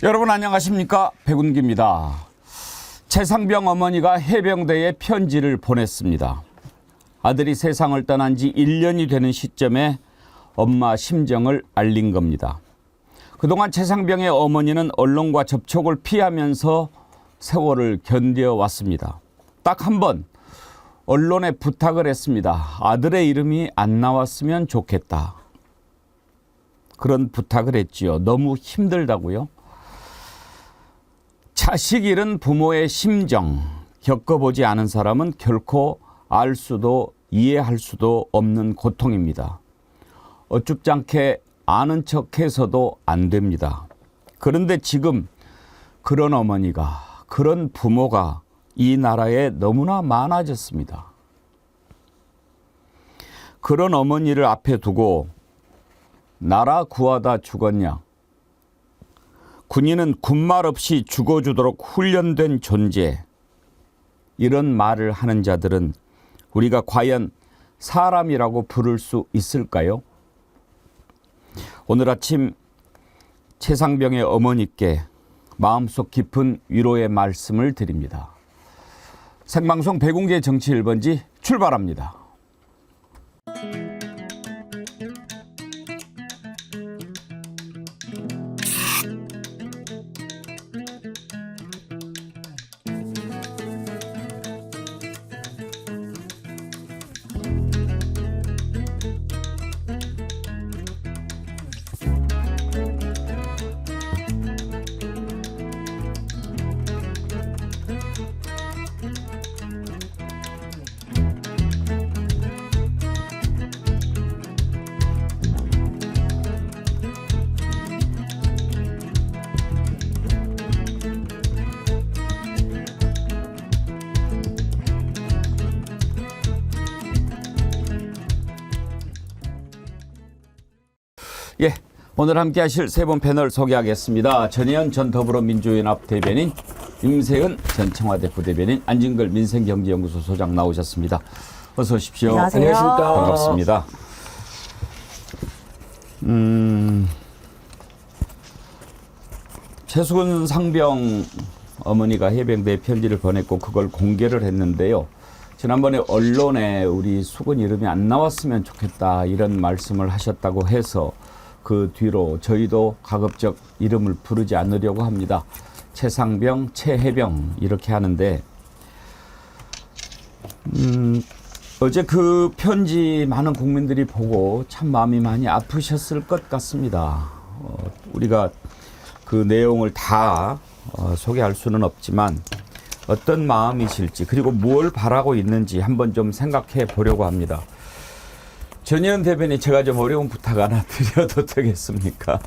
여러분 안녕하십니까? 백운기입니다. 최상병 어머니가 해병대에 편지를 보냈습니다. 아들이 세상을 떠난 지 1년이 되는 시점에 엄마 심정을 알린 겁니다. 그동안 최상병의 어머니는 언론과 접촉을 피하면서 세월을 견뎌왔습니다. 딱 한 번 언론에 부탁을 했습니다. 아들의 이름이 안 나왔으면 좋겠다. 그런 부탁을 했지요. 너무 힘들다고요. 자식 잃은 부모의 심정 겪어보지 않은 사람은 결코 알 수도 이해할 수도 없는 고통입니다. 어줍지 않게 아는 척해서도 안 됩니다. 그런데 지금 그런 어머니가, 그런 부모가 이 나라에 너무나 많아졌습니다. 그런 어머니를 앞에 두고 나라 구하다 죽었냐? 군인은 군말 없이 죽어주도록 훈련된 존재. 이런 말을 하는 자들은 우리가 과연 사람이라고 부를 수 있을까요? 오늘 아침 최상병의 어머니께 마음속 깊은 위로의 말씀을 드립니다. 생방송 백운기의 정치 1번지 출발합니다. 예, 오늘 함께 하실 세 분 패널 소개하겠습니다. 전혜연 전 더불어민주연합 대변인, 임세은 전 청와대 부대변인, 안진걸 민생경제연구소 소장 나오셨습니다. 어서 오십시오. 안녕하세요. 안녕하십니까. 반갑습니다. 최수근 상병 어머니가 해병대에 편지를 보냈고 그걸 공개를 했는데요. 지난번에 언론에 우리 수근 이름이 안 나왔으면 좋겠다 이런 말씀을 하셨다고 해서 그 뒤로 저희도 가급적 이름을 부르지 않으려고 합니다. 최상병, 최해병 이렇게 하는데 어제 그 편지 많은 국민들이 보고 참 마음이 많이 아프셨을 것 같습니다. 우리가 그 내용을 다 소개할 수는 없지만 어떤 마음이실지 그리고 뭘 바라고 있는지 한번 좀 생각해 보려고 합니다. 전혜연 대변인, 제가 좀 어려운 부탁 하나 드려도 되겠습니까?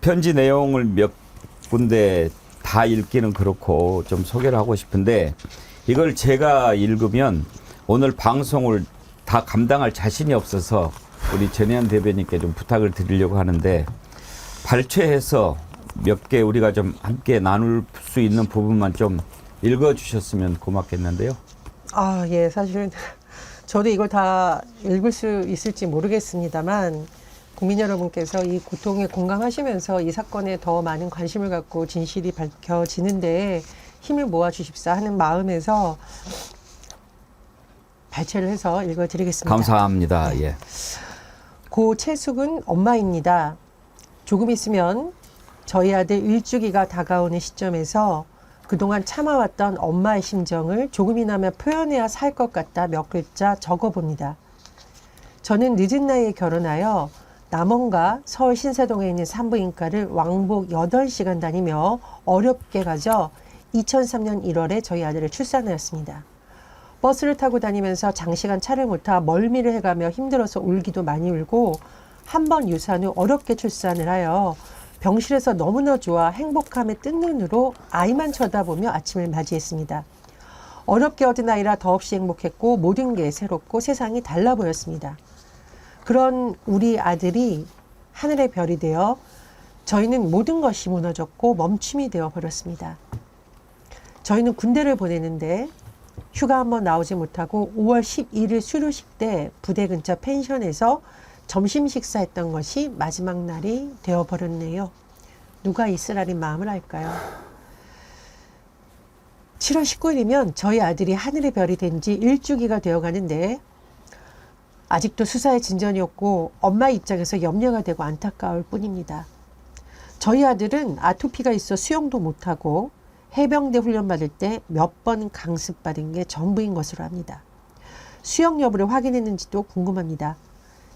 편지 내용을 몇 군데 다 읽기는 그렇고 좀 소개를 하고 싶은데 이걸 제가 읽으면 오늘 방송을 다 감당할 자신이 없어서 우리 전혜연 대변인께 좀 부탁을 드리려고 하는데 발췌해서 몇 개 우리가 좀 함께 나눌 수 있는 부분만 좀 읽어주셨으면 고맙겠는데요. 아, 예, 사실 저도 이걸 다 읽을 수 있을지 모르겠습니다만 국민 여러분께서 이 고통에 공감하시면서 이 사건에 더 많은 관심을 갖고 진실이 밝혀지는데 힘을 모아 주십사 하는 마음에서 발췌를 해서 읽어드리겠습니다. 감사합니다. 네. 예. 고 최숙은 엄마입니다. 조금 있으면 저희 아들 일주기가 다가오는 시점에서 그동안 참아왔던 엄마의 심정을 조금이나마 표현해야 살 것 같다 몇 글자 적어봅니다. 저는 늦은 나이에 결혼하여 남원과 서울 신사동에 있는 산부인과를 왕복 8시간 다니며 어렵게 가져 2003년 1월에 저희 아들을 출산하였습니다. 버스를 타고 다니면서 장시간 차를 못 타 멀미를 해가며 힘들어서 울기도 많이 울고 한 번 유산 후 어렵게 출산을 하여 병실에서 너무나 좋아 행복함에 뜬 눈으로 아이만 쳐다보며 아침을 맞이했습니다. 어렵게 얻은 아이라 더없이 행복했고 모든 게 새롭고 세상이 달라 보였습니다. 그런 우리 아들이 하늘의 별이 되어 저희는 모든 것이 무너졌고 멈춤이 되어 버렸습니다. 저희는 군대를 보내는데 휴가 한번 나오지 못하고 5월 12일 수료식 때 부대 근처 펜션에서 점심 식사했던 것이 마지막 날이 되어버렸네요. 누가 이스라엘 마음을 알까요? 7월 19일이면 저희 아들이 하늘의 별이 된 지 1주기가 되어가는데 아직도 수사의 진전이 없고 엄마 입장에서 염려가 되고 안타까울 뿐입니다. 저희 아들은 아토피가 있어 수영도 못하고 해병대 훈련 받을 때 몇 번 강습받은 게 전부인 것으로 합니다. 수영 여부를 확인했는지도 궁금합니다.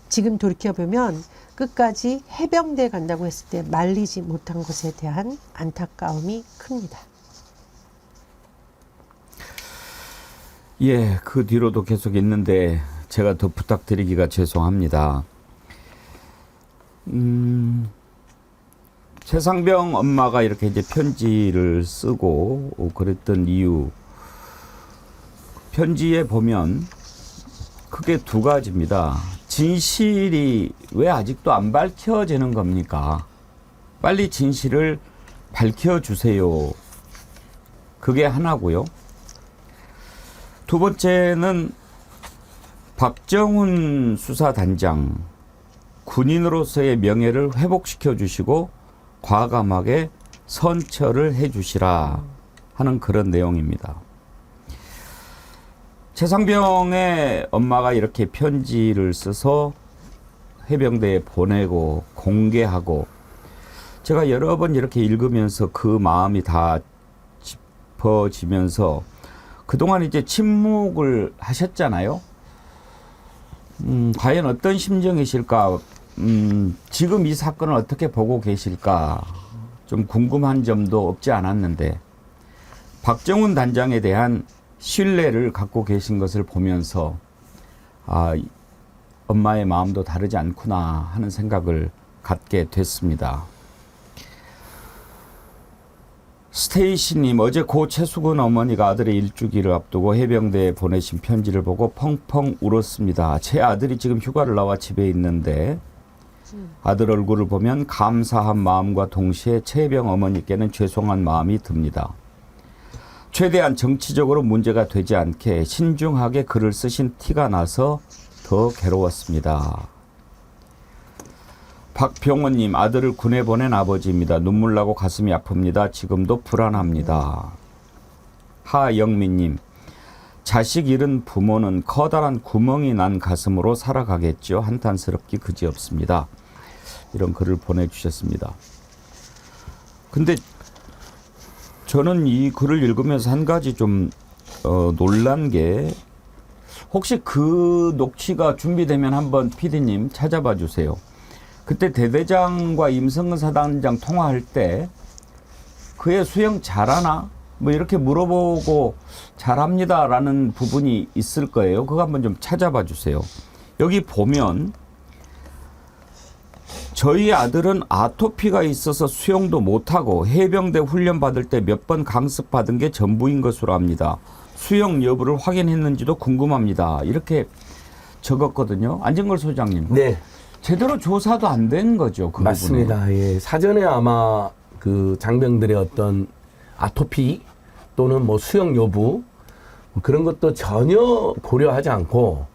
지금 돌이켜보면 끝까지 해병대에 간다고 했을 때 말리지 못한 것에 대한 안타까움이 큽니다. 예, 그 뒤로도 계속 있는데 제가 더 부탁드리기가 죄송합니다. 최상병 엄마가 이렇게 이제 편지를 쓰고 그랬던 이유, 편지에 보면 크게 두 가지입니다. 진실이 왜 아직도 안 밝혀지는 겁니까? 빨리 진실을 밝혀주세요. 그게 하나고요. 두 번째는 박정훈 수사단장, 군인으로서의 명예를 회복시켜 주시고 과감하게 선처를 해 주시라 하는 그런 내용입니다. 최상병의 엄마가 이렇게 편지를 써서 해병대에 보내고 공개하고, 제가 여러 번 이렇게 읽으면서 그 마음이 다 짚어지면서 그동안 이제 침묵을 하셨잖아요. 과연 어떤 심정이실까? 지금 이 사건을 어떻게 보고 계실까? 좀 궁금한 점도 없지 않았는데, 박정훈 단장에 대한 신뢰를 갖고 계신 것을 보면서 엄마의 마음도 다르지 않구나 하는 생각을 갖게 됐습니다. 스테이시님, 어제 고 최수근 어머니가 아들의 일주기를 앞두고 해병대에 보내신 편지를 보고 펑펑 울었습니다. 제 아들이 지금 휴가를 나와 집에 있는데 아들 얼굴을 보면 감사한 마음과 동시에 최병 어머니께는 죄송한 마음이 듭니다. 최대한 정치적으로 문제가 되지 않게 신중하게 글을 쓰신 티가 나서 더 괴로웠습니다. 박병원님, 아들을 군에 보낸 아버지입니다. 눈물 나고 가슴이 아픕니다. 지금도 불안합니다. 하영민님, 자식 잃은 부모는 커다란 구멍이 난 가슴으로 살아가겠죠. 한탄스럽기 그지없습니다. 이런 글을 보내주셨습니다. 근데 저는 이 글을 읽으면서 한 가지 좀 놀란 게, 혹시 그 녹취가 준비되면 한번 PD님 찾아봐 주세요. 그때 대대장과 임성근 사단장 통화할 때 그의 수영 잘하나? 뭐 이렇게 물어보고 잘합니다라는 부분이 있을 거예요. 그거 한번 좀 찾아봐 주세요. 여기 보면 저희 아들은 아토피가 있어서 수영도 못하고 해병대 훈련 받을 때 몇 번 강습받은 게 전부인 것으로 압니다. 수영 여부를 확인했는지도 궁금합니다. 이렇게 적었거든요. 안진걸 소장님. 네. 제대로 조사도 안 된 거죠. 그 맞습니다. 부분에. 예. 사전에 아마 그 장병들의 어떤 아토피 또는 뭐 수영 여부 그런 것도 전혀 고려하지 않고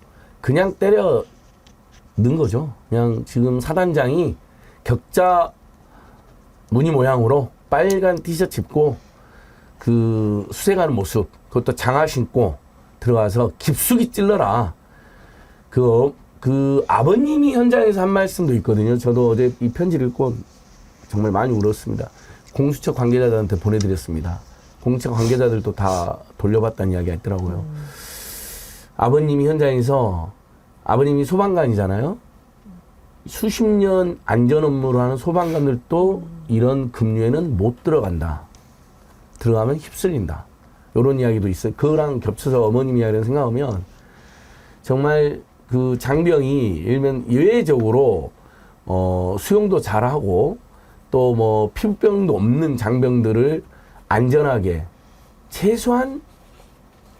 그냥 때려 넣은 거죠. 그냥 지금 사단장이 격자 무늬 모양으로 빨간 티셔츠 입고 그 수색하는 모습, 그것도 장화 신고 들어가서 깊숙이 찔러라. 그 아버님이 현장에서 한 말씀도 있거든요. 저도 어제 이 편지를 읽고 정말 많이 울었습니다. 공수처 관계자들한테 보내드렸습니다. 공수처 관계자들도 다 돌려봤다는 이야기가 있더라고요. 아버님이 현장에서, 아버님이 소방관이잖아요. 수십 년 안전 업무를 하는 소방관들도 이런 급류에는 못 들어간다. 들어가면 휩쓸린다. 이런 이야기도 있어요. 그거랑 겹쳐서 어머님 이야기를 생각하면 정말 그 장병이 일면 예외적으로 수영도 잘하고 또 뭐 피부병도 없는 장병들을 안전하게 최소한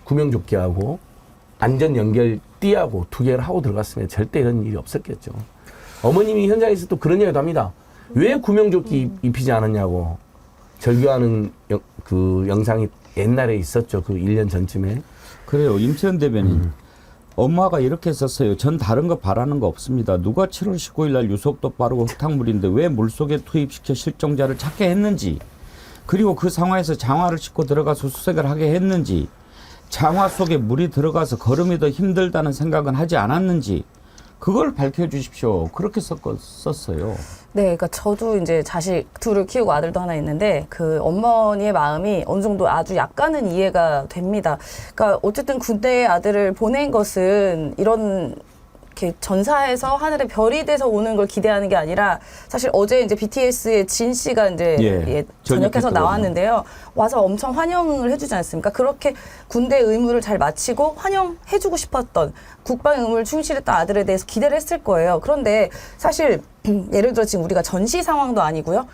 구명조끼하고 안전 연결 띠하고 2개를 하고 들어갔으면 절대 이런 일이 없었겠죠. 어머님이 현장에서 또 그런 이야기도 합니다. 왜 구명조끼 입히지 않았냐고 절규하는 그 영상이 옛날에 있었죠. 그 1년 전쯤에. 그래요. 임채연 대변인. 엄마가 이렇게 썼어요. 전 다른 거 바라는 거 없습니다. 누가 7월 19일 날 유속도 빠르고 흙탕물인데 왜 물속에 투입시켜 실종자를 찾게 했는지, 그리고 그 상황에서 장화를 싣고 들어가서 수색을 하게 했는지, 장화 속에 물이 들어가서 걸음이 더 힘들다는 생각은 하지 않았는지, 그걸 밝혀주십시오. 그렇게 썼어요. 네, 그러니까 저도 이제 자식 둘을 키우고 아들도 하나 있는데 그 어머니의 마음이 어느 정도 아주 약간은 이해가 됩니다. 그러니까 어쨌든 군대에 아들을 보낸 것은 이런 이렇게 전사해서 하늘에 별이 돼서 오는 걸 기대하는 게 아니라, 사실 어제 이제 BTS의 진 씨가 이제 전역해서 나왔는데요. 와서 엄청 환영을 해주지 않습니까? 그렇게 군대 의무를 잘 마치고 환영해주고 싶었던, 국방의 의무를 충실했던 아들에 대해서 기대를 했을 거예요. 그런데 사실 예를 들어 지금 우리가 전시 상황도 아니고요.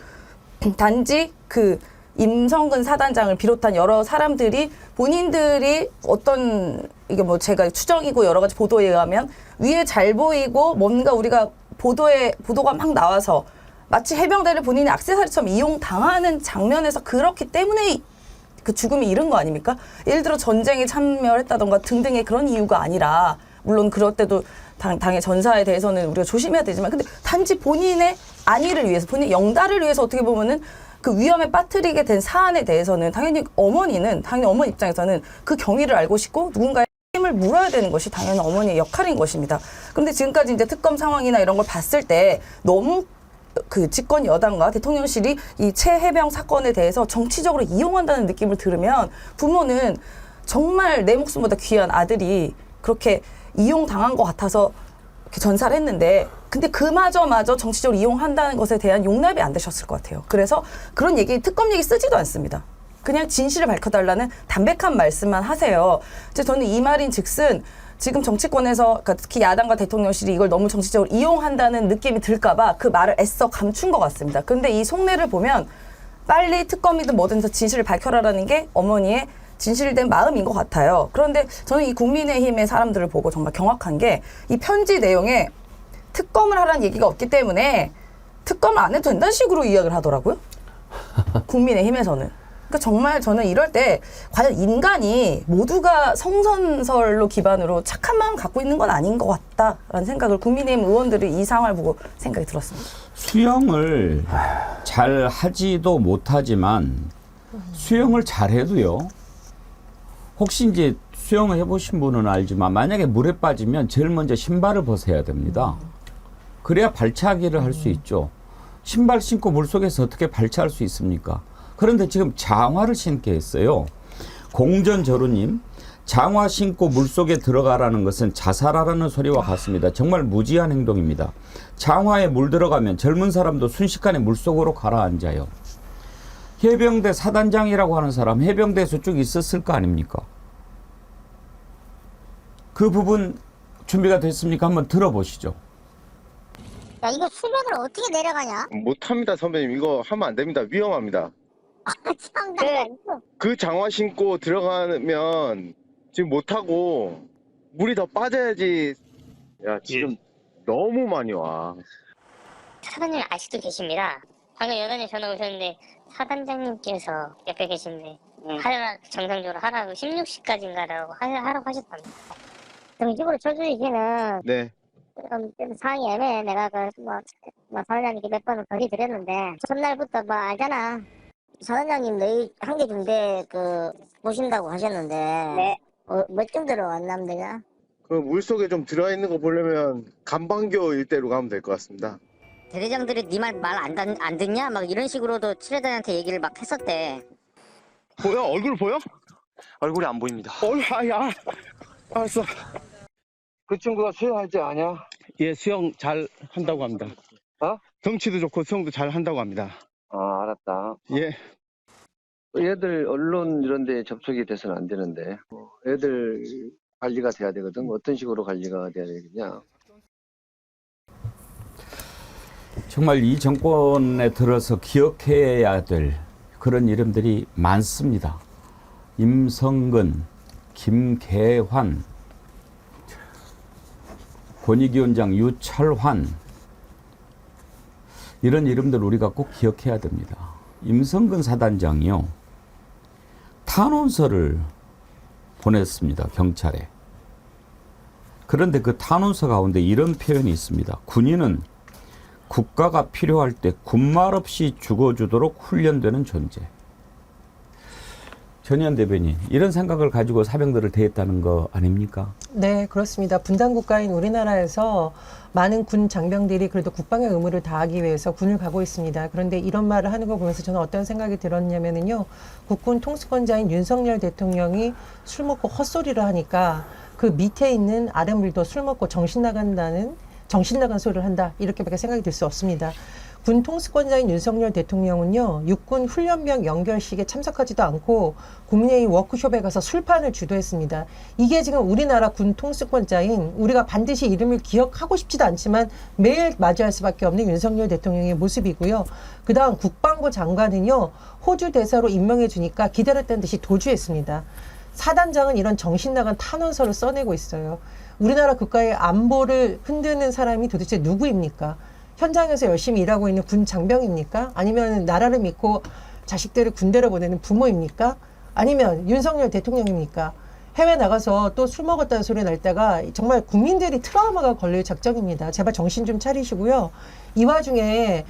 단지 그 임성근 사단장을 비롯한 여러 사람들이 본인들이 어떤, 이게 뭐 제가 추정이고 여러 가지 보도에 의하면 위에 잘 보이고 뭔가 우리가 보도가 막 나와서 마치 해병대를 본인의 액세서리처럼 이용당하는 장면에서 그렇기 때문에 그 죽음이 이른 거 아닙니까? 예를 들어 전쟁에 참여를 했다던가 등등의 그런 이유가 아니라, 물론 그럴 때도 당의 전사에 대해서는 우리가 조심해야 되지만, 근데 단지 본인의 안위를 위해서, 본인의 영달을 위해서 어떻게 보면은 그 위험에 빠뜨리게 된 사안에 대해서는 당연히 어머니 입장에서는 그 경위를 알고 싶고 누군가의 힘을 물어야 되는 것이 당연히 어머니의 역할인 것입니다. 그런데 지금까지 이제 특검 상황이나 이런 걸 봤을 때 너무 그 집권 여당과 대통령실이 이 최해병 사건에 대해서 정치적으로 이용한다는 느낌을 들으면, 부모는 정말 내 목숨보다 귀한 아들이 그렇게 이용당한 것 같아서 이렇게 전사를 했는데, 근데 그마저 정치적으로 이용한다는 것에 대한 용납이 안 되셨을 것 같아요. 그래서 그런 얘기, 특검 얘기 쓰지도 않습니다. 그냥 진실을 밝혀달라는 담백한 말씀만 하세요. 저는 이 말인 즉슨 지금 정치권에서, 그러니까 특히 야당과 대통령실이 이걸 너무 정치적으로 이용한다는 느낌이 들까봐 그 말을 애써 감춘 것 같습니다. 그런데 이 속내를 보면 빨리 특검이든 뭐든 해서 진실을 밝혀라라는 게 어머니의 진실된 마음인 것 같아요. 그런데 저는 이 국민의힘의 사람들을 보고 정말 경악한 게, 이 편지 내용에 특검을 하라는 얘기가 없기 때문에 특검을 안 해도 된다는 식으로 이야기를 하더라고요. 국민의힘에서는. 그러니까 정말 저는 이럴 때 과연 인간이 모두가 성선설로 기반으로 착한 마음 갖고 있는 건 아닌 것 같다라는 생각을 국민의힘 의원들이 이 상황을 보고 생각이 들었습니다. 수영을 잘 하지도 못하지만 수영을 잘해도요. 혹시 이제 수영을 해보신 분은 알지만 만약에 물에 빠지면 제일 먼저 신발을 벗어야 됩니다. 그래야 발차기를 할 수 있죠. 신발 신고 물속에서 어떻게 발차할 수 있습니까? 그런데 지금 장화를 신게 했어요. 공전저루님, 장화 신고 물속에 들어가라는 것은 자살하라는 소리와 같습니다. 정말 무지한 행동입니다. 장화에 물 들어가면 젊은 사람도 순식간에 물속으로 가라앉아요. 해병대 사단장이라고 하는 사람 해병대에서 쭉 있었을 거 아닙니까? 그 부분 준비가 됐습니까? 한번 들어보시죠. 야, 이거 수면을 어떻게 내려가냐? 못합니다, 선배님. 이거 하면 안 됩니다. 위험합니다. 참, 그 장화 신고 들어가면 지금 못하고 물이 더 빠져야지. 야, 지금 너무 많이 와. 사단님 아직도 계십니다. 방금 여단님 전화 오셨는데 사단장님께서 옆에 계신데 하려면 정상적으로 하라고 16시까지인가라고 하라고 하셨답니다. 정식으로 쳐주시기는 네. 좀 상황이 애매해. 내가 사단장님께 몇 번을 거리 드렸는데 첫날부터 알잖아. 사단장님 너희 한계 중대 보신다고 하셨는데 네. 몇 정도로 왔남들이야? 그 물속에 좀 들어있는 거 보려면 간방교 일대로 가면 될 것 같습니다. 대대장들이 네 말 안 듣냐? 막 이런 식으로도 칠레단한테 얘기를 막 했었대. 보여? 얼굴 보여? 얼굴이 안 보입니다. 야. 알았어. 그 친구가 수영할지 아냐? 예, 수영 잘 한다고 합니다. 덩치도 좋고 수영도 잘 한다고 합니다. 아, 알았다. 예. 얘들 언론 이런 데 접촉이 돼서는 안 되는데 애들 관리가 돼야 되거든. 어떤 식으로 관리가 돼야 되겠냐? 정말 이 정권에 들어서 기억해야 될 그런 이름들이 많습니다. 임성근, 김계환, 권익위원장 유철환, 이런 이름들 우리가 꼭 기억해야 됩니다. 임성근 사단장이요, 탄원서를 보냈습니다. 경찰에. 그런데 그 탄원서 가운데 이런 표현이 있습니다. 군인은 국가가 필요할 때 군말 없이 죽어주도록 훈련되는 존재. 전현 대변인, 이런 생각을 가지고 사병들을 대했다는 거 아닙니까? 네, 그렇습니다. 분단 국가인 우리나라에서 많은 군 장병들이 그래도 국방의 의무를 다하기 위해서 군을 가고 있습니다. 그런데 이런 말을 하는 거 보면서 저는 어떤 생각이 들었냐면요. 국군 통수권자인 윤석열 대통령이 술 먹고 헛소리를 하니까 그 밑에 있는 아랫물도 술 먹고 정신 나간 소리를 한다. 이렇게밖에 생각이 들 수 없습니다. 군 통수권자인 윤석열 대통령은요, 육군 훈련병 연결식에 참석하지도 않고 국민의힘 워크숍에 가서 술판을 주도했습니다. 이게 지금 우리나라 군 통수권자인 우리가 반드시 이름을 기억하고 싶지도 않지만 매일 맞이할 수밖에 없는 윤석열 대통령의 모습이고요. 그 다음 국방부 장관은요, 호주 대사로 임명해 주니까 기다렸다는 듯이 도주했습니다. 사단장은 이런 정신 나간 탄원서를 써내고 있어요. 우리나라 국가의 안보를 흔드는 사람이 도대체 누구입니까? 현장에서 열심히 일하고 있는 군 장병입니까? 아니면 나라를 믿고 자식들을 군대로 보내는 부모입니까? 아니면 윤석열 대통령입니까? 해외 나가서 또 술 먹었다는 소리 날 때가 정말 국민들이 트라우마가 걸릴 작정입니다. 제발 정신 좀 차리시고요. 이 와중에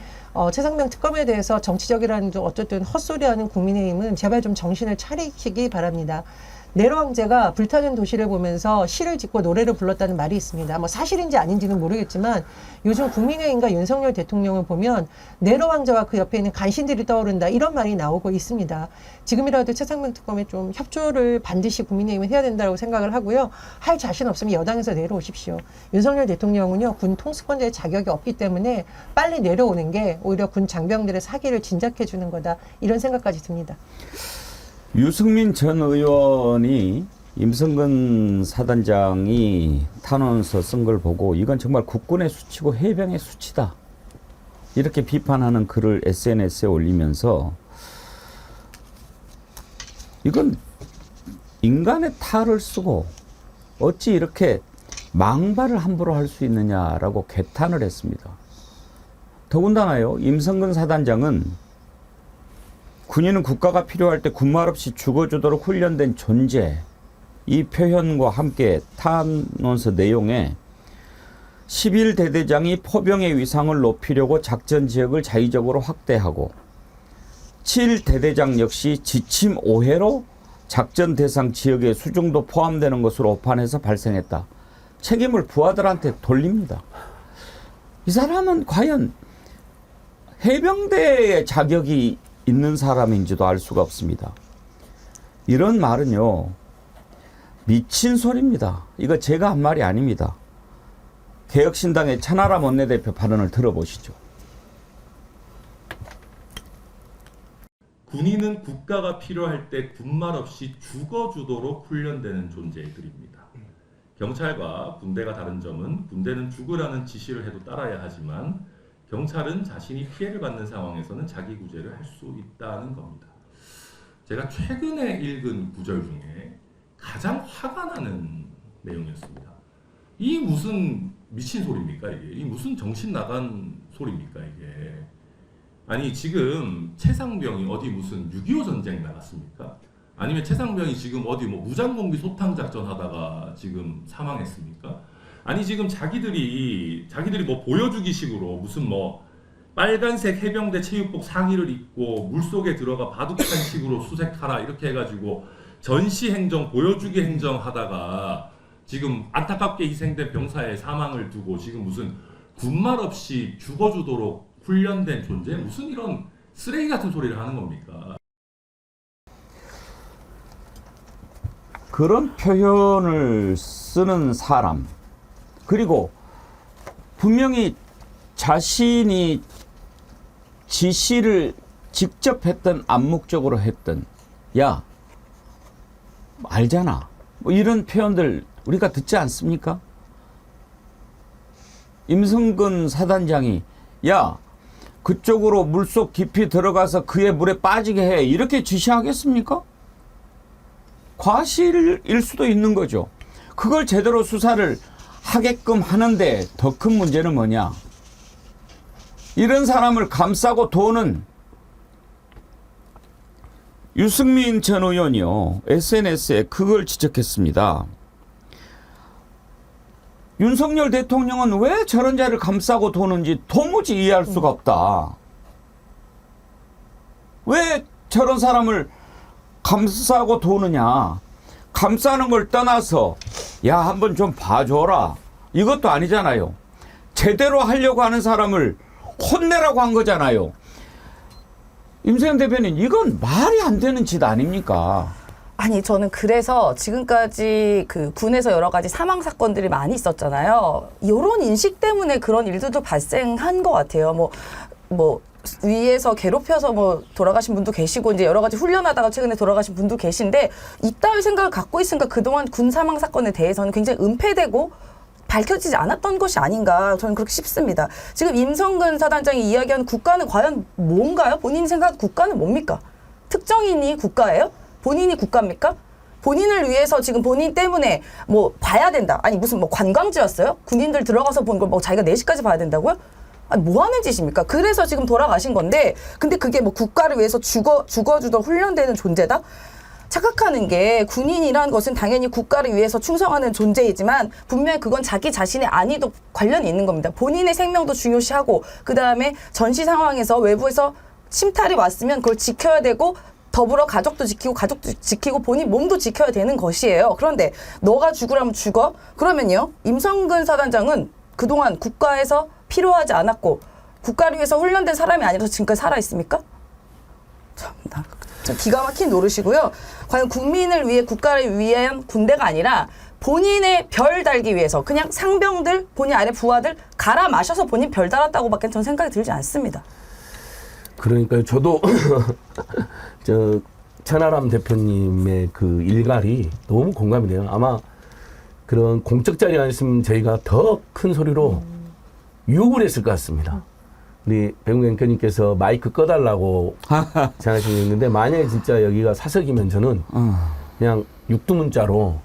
최상병 특검에 대해서 정치적이라는 어쨌든 헛소리하는 국민의힘은 제발 좀 정신을 차리시기 바랍니다. 네로 황제가 불타는 도시를 보면서 시를 짓고 노래를 불렀다는 말이 있습니다. 뭐 사실인지 아닌지는 모르겠지만 요즘 국민의힘과 윤석열 대통령을 보면 네로 황제와 그 옆에 있는 간신들이 떠오른다 이런 말이 나오고 있습니다. 지금이라도 최상병 특검에 좀 협조를 반드시 국민의힘은 해야 된다고 생각을 하고요. 할 자신 없으면 여당에서 내려오십시오. 윤석열 대통령은요, 군 통수권자의 자격이 없기 때문에 빨리 내려오는 게 오히려 군 장병들의 사기를 진작해 주는 거다 이런 생각까지 듭니다. 유승민 전 의원이 임성근 사단장이 탄원서 쓴 걸 보고 이건 정말 국군의 수치고 해병의 수치다. 이렇게 비판하는 글을 SNS에 올리면서 이건 인간의 탈을 쓰고 어찌 이렇게 망발을 함부로 할 수 있느냐라고 개탄을 했습니다. 더군다나요, 임성근 사단장은 군인은 국가가 필요할 때 군말 없이 죽어주도록 훈련된 존재, 이 표현과 함께 탄원서 내용에 11대대장이 포병의 위상을 높이려고 작전 지역을 자의적으로 확대하고 7대대장 역시 지침 오해로 작전 대상 지역의 수중도 포함되는 것으로 오판해서 발생했다. 책임을 부하들한테 돌립니다. 이 사람은 과연 해병대의 자격이 있는 사람인지도 알 수가 없습니다. 이런 말은요, 미친 소리입니다. 이거 제가 한 말이 아닙니다. 개혁신당의 천하람 원내대표 발언을 들어보시죠. 군인은 국가가 필요할 때 군말 없이 죽어주도록 훈련되는 존재들입니다. 경찰과 군대가 다른 점은 군대는 죽으라는 지시를 해도 따라야 하지만 경찰은 자신이 피해를 받는 상황에서는 자기 구제를 할 수 있다는 겁니다. 제가 최근에 읽은 구절 중에 가장 화가 나는 내용이었습니다. 이 무슨 미친 소리입니까 이게? 이 무슨 정신 나간 소리입니까 이게? 아니 지금 최상병이 어디 무슨 6.25 전쟁 나갔습니까? 아니면 최상병이 지금 어디 뭐 무장공비 소탕 작전 하다가 지금 사망했습니까? 아니 지금 자기들이 뭐 보여주기식으로 무슨 뭐 빨간색 해병대 체육복 상의를 입고 물속에 들어가 바둑판 식으로 수색하라 이렇게 해가지고 전시 행정 보여주기 행정 하다가 지금 안타깝게 희생된 병사의 사망을 두고 지금 무슨 군말 없이 죽어주도록 훈련된 존재 무슨 이런 쓰레기 같은 소리를 하는 겁니까? 그런 표현을 쓰는 사람, 그리고 분명히 자신이 지시를 직접 했던 암묵적으로 했던, 야 알잖아, 뭐 이런 표현들 우리가 듣지 않습니까? 임성근 사단장이 야 그쪽으로 물속 깊이 들어가서 그의 물에 빠지게 해 이렇게 지시하겠습니까? 과실일 수도 있는 거죠. 그걸 제대로 수사를 하게끔 하는데 더 큰 문제는 뭐냐? 이런 사람을 감싸고 도는 유승민 전 의원이요. SNS에 그걸 지적했습니다. 윤석열 대통령은 왜 저런 자를 감싸고 도는지 도무지 이해할 수가 없다. 왜 저런 사람을 감싸고 도느냐. 감싸는 걸 떠나서 야 한번 좀 봐줘라. 이것도 아니잖아요. 제대로 하려고 하는 사람을 혼내라고 한 거잖아요. 임세현 대표님 이건 말이 안 되는 짓 아닙니까? 아니 저는 그래서 지금까지 그 군에서 여러 가지 사망 사건들이 많이 있었잖아요. 이런 인식 때문에 그런 일들도 발생한 것 같아요. 뭐 위에서 괴롭혀서 뭐 돌아가신 분도 계시고 이제 여러 가지 훈련하다가 최근에 돌아가신 분도 계신데 이따위 생각을 갖고 있으니까 그동안 군 사망 사건에 대해서는 굉장히 은폐되고 밝혀지지 않았던 것이 아닌가 저는 그렇게 싶습니다. 지금 임성근 사단장이 이야기하는 국가는 과연 뭔가요? 본인 생각 국가는 뭡니까? 특정인이 국가예요? 본인이 국가입니까? 본인을 위해서 지금 본인 때문에 뭐 봐야 된다. 아니 무슨 뭐 관광지였어요? 군인들 들어가서 본 걸 뭐 자기가 4시까지 봐야 된다고요? 아니 뭐 하는 짓입니까? 그래서 지금 돌아가신 건데 근데 그게 뭐 국가를 위해서 죽어주도록 훈련되는 존재다? 착각하는 게 군인이라는 것은 당연히 국가를 위해서 충성하는 존재이지만 분명히 그건 자기 자신의 안위도 관련이 있는 겁니다. 본인의 생명도 중요시하고 그다음에 전시 상황에서 외부에서 침탈이 왔으면 그걸 지켜야 되고 더불어 가족도 지키고 본인 몸도 지켜야 되는 것이에요. 그런데 너가 죽으라면 죽어? 그러면요. 임성근 사단장은 그동안 국가에서 필요하지 않았고 국가를 위해서 훈련된 사람이 아니라서 지금까지 살아있습니까? 참나. 기가 막힌 노릇이고요. 과연 국민을 위해 국가를 위한 군대가 아니라 본인의 별 달기 위해서 그냥 상병들, 본인 아래 부하들 갈아 마셔서 본인 별 달았다고밖에 저는 생각이 들지 않습니다. 그러니까 저도 저 천하람 대표님의 그 일갈이 너무 공감이 돼요. 아마 그런 공적 자리에 앉았으면 저희가 더 큰 소리로 욕을 했을 것 같습니다. 우리 배웅 앵커님께서 마이크 꺼달라고 생각하시는 게 있는데 만약에 진짜 여기가 사석이면 저는 그냥 육두문자로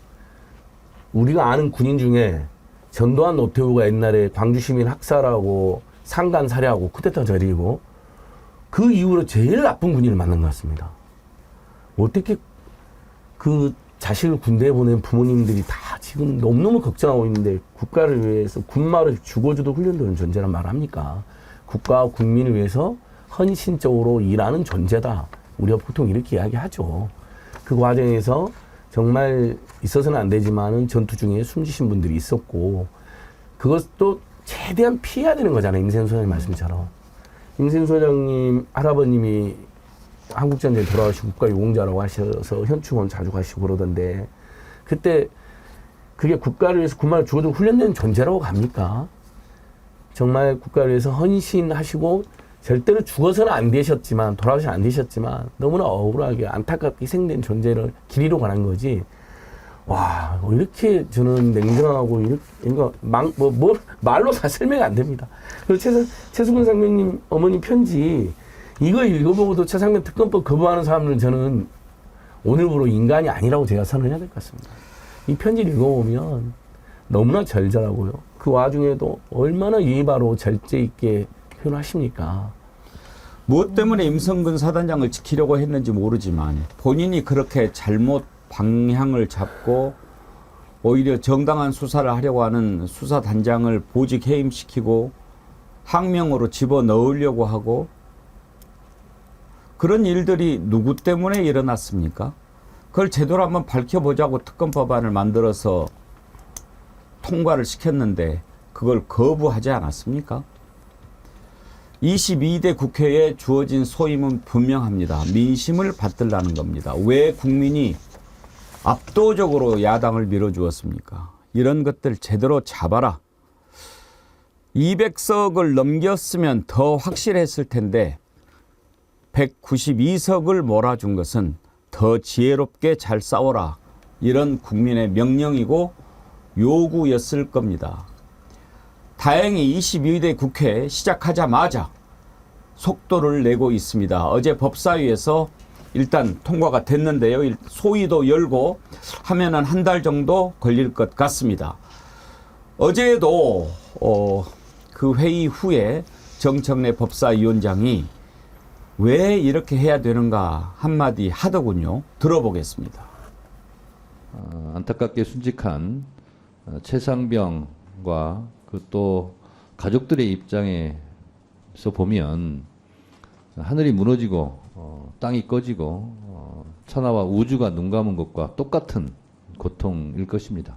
우리가 아는 군인 중에 전두환 노태우가 옛날에 광주시민 학살하고 상간 살해하고 쿠데타 저지르고 그 이후로 제일 나쁜 군인을 만난 것 같습니다. 어떻게 그 자식을 군대에 보낸 부모님들이 다 지금 너무너무 걱정하고 있는데 국가를 위해서 군마를 죽어줘도 훈련되는 존재란 말을 합니까? 국가와 국민을 위해서 헌신적으로 일하는 존재다. 우리가 보통 이렇게 이야기하죠. 그 과정에서 정말 있어서는 안 되지만은 전투 중에 숨지신 분들이 있었고 그것도 최대한 피해야 되는 거잖아요. 임세현 소장님 말씀처럼. 임세현 소장님 할아버님이 한국전쟁에 돌아가시고 국가유공자라고 하셔서 현충원 자주 가시고 그러던데 그때 그게 국가를 위해서 군마를 죽어도 훈련된 존재라고 갑니까? 정말 국가를 위해서 헌신하시고 절대로 죽어서는 안 되셨지만 돌아가시면 안 되셨지만 너무나 억울하게 안타깝게 희생된 존재를 길이로 관한 거지. 와 이렇게 저는 냉정하고 이렇게 그러니까 말로 다 설명이 안 됩니다. 그리고 최수근 상병님 어머니 편지 이거 읽어보고도 최상면 특검법 거부하는 사람들은 저는 오늘부로 인간이 아니라고 제가 선언해야 될 것 같습니다. 이 편지를 읽어보면 너무나 절절하고요. 그 와중에도 얼마나 예의 바로 절제 있게 표현하십니까? 무엇 때문에 임성근 사단장을 지키려고 했는지 모르지만 본인이 그렇게 잘못 방향을 잡고 오히려 정당한 수사를 하려고 하는 수사단장을 보직 해임시키고 항명으로 집어넣으려고 하고 그런 일들이 누구 때문에 일어났습니까? 그걸 제대로 한번 밝혀보자고 특검법안을 만들어서 통과를 시켰는데 그걸 거부하지 않았습니까? 22대 국회에 주어진 소임은 분명합니다. 민심을 받들라는 겁니다. 왜 국민이 압도적으로 야당을 밀어주었습니까? 이런 것들 제대로 잡아라. 200석을 넘겼으면 더 확실했을 텐데 192석을 몰아준 것은 더 지혜롭게 잘 싸워라. 이런 국민의 명령이고 요구였을 겁니다. 다행히 22대 국회 시작하자마자 속도를 내고 있습니다. 어제 법사위에서 일단 통과가 됐는데요. 소위도 열고 하면은 한 달 정도 걸릴 것 같습니다. 어제도 그 회의 후에 정청래 법사위원장이 왜 이렇게 해야 되는가 한마디 하더군요. 들어보겠습니다. 안타깝게 순직한 최상병과 그 또 가족들의 입장에서 보면 하늘이 무너지고 땅이 꺼지고 천하와 우주가 눈 감은 것과 똑같은 고통일 것입니다.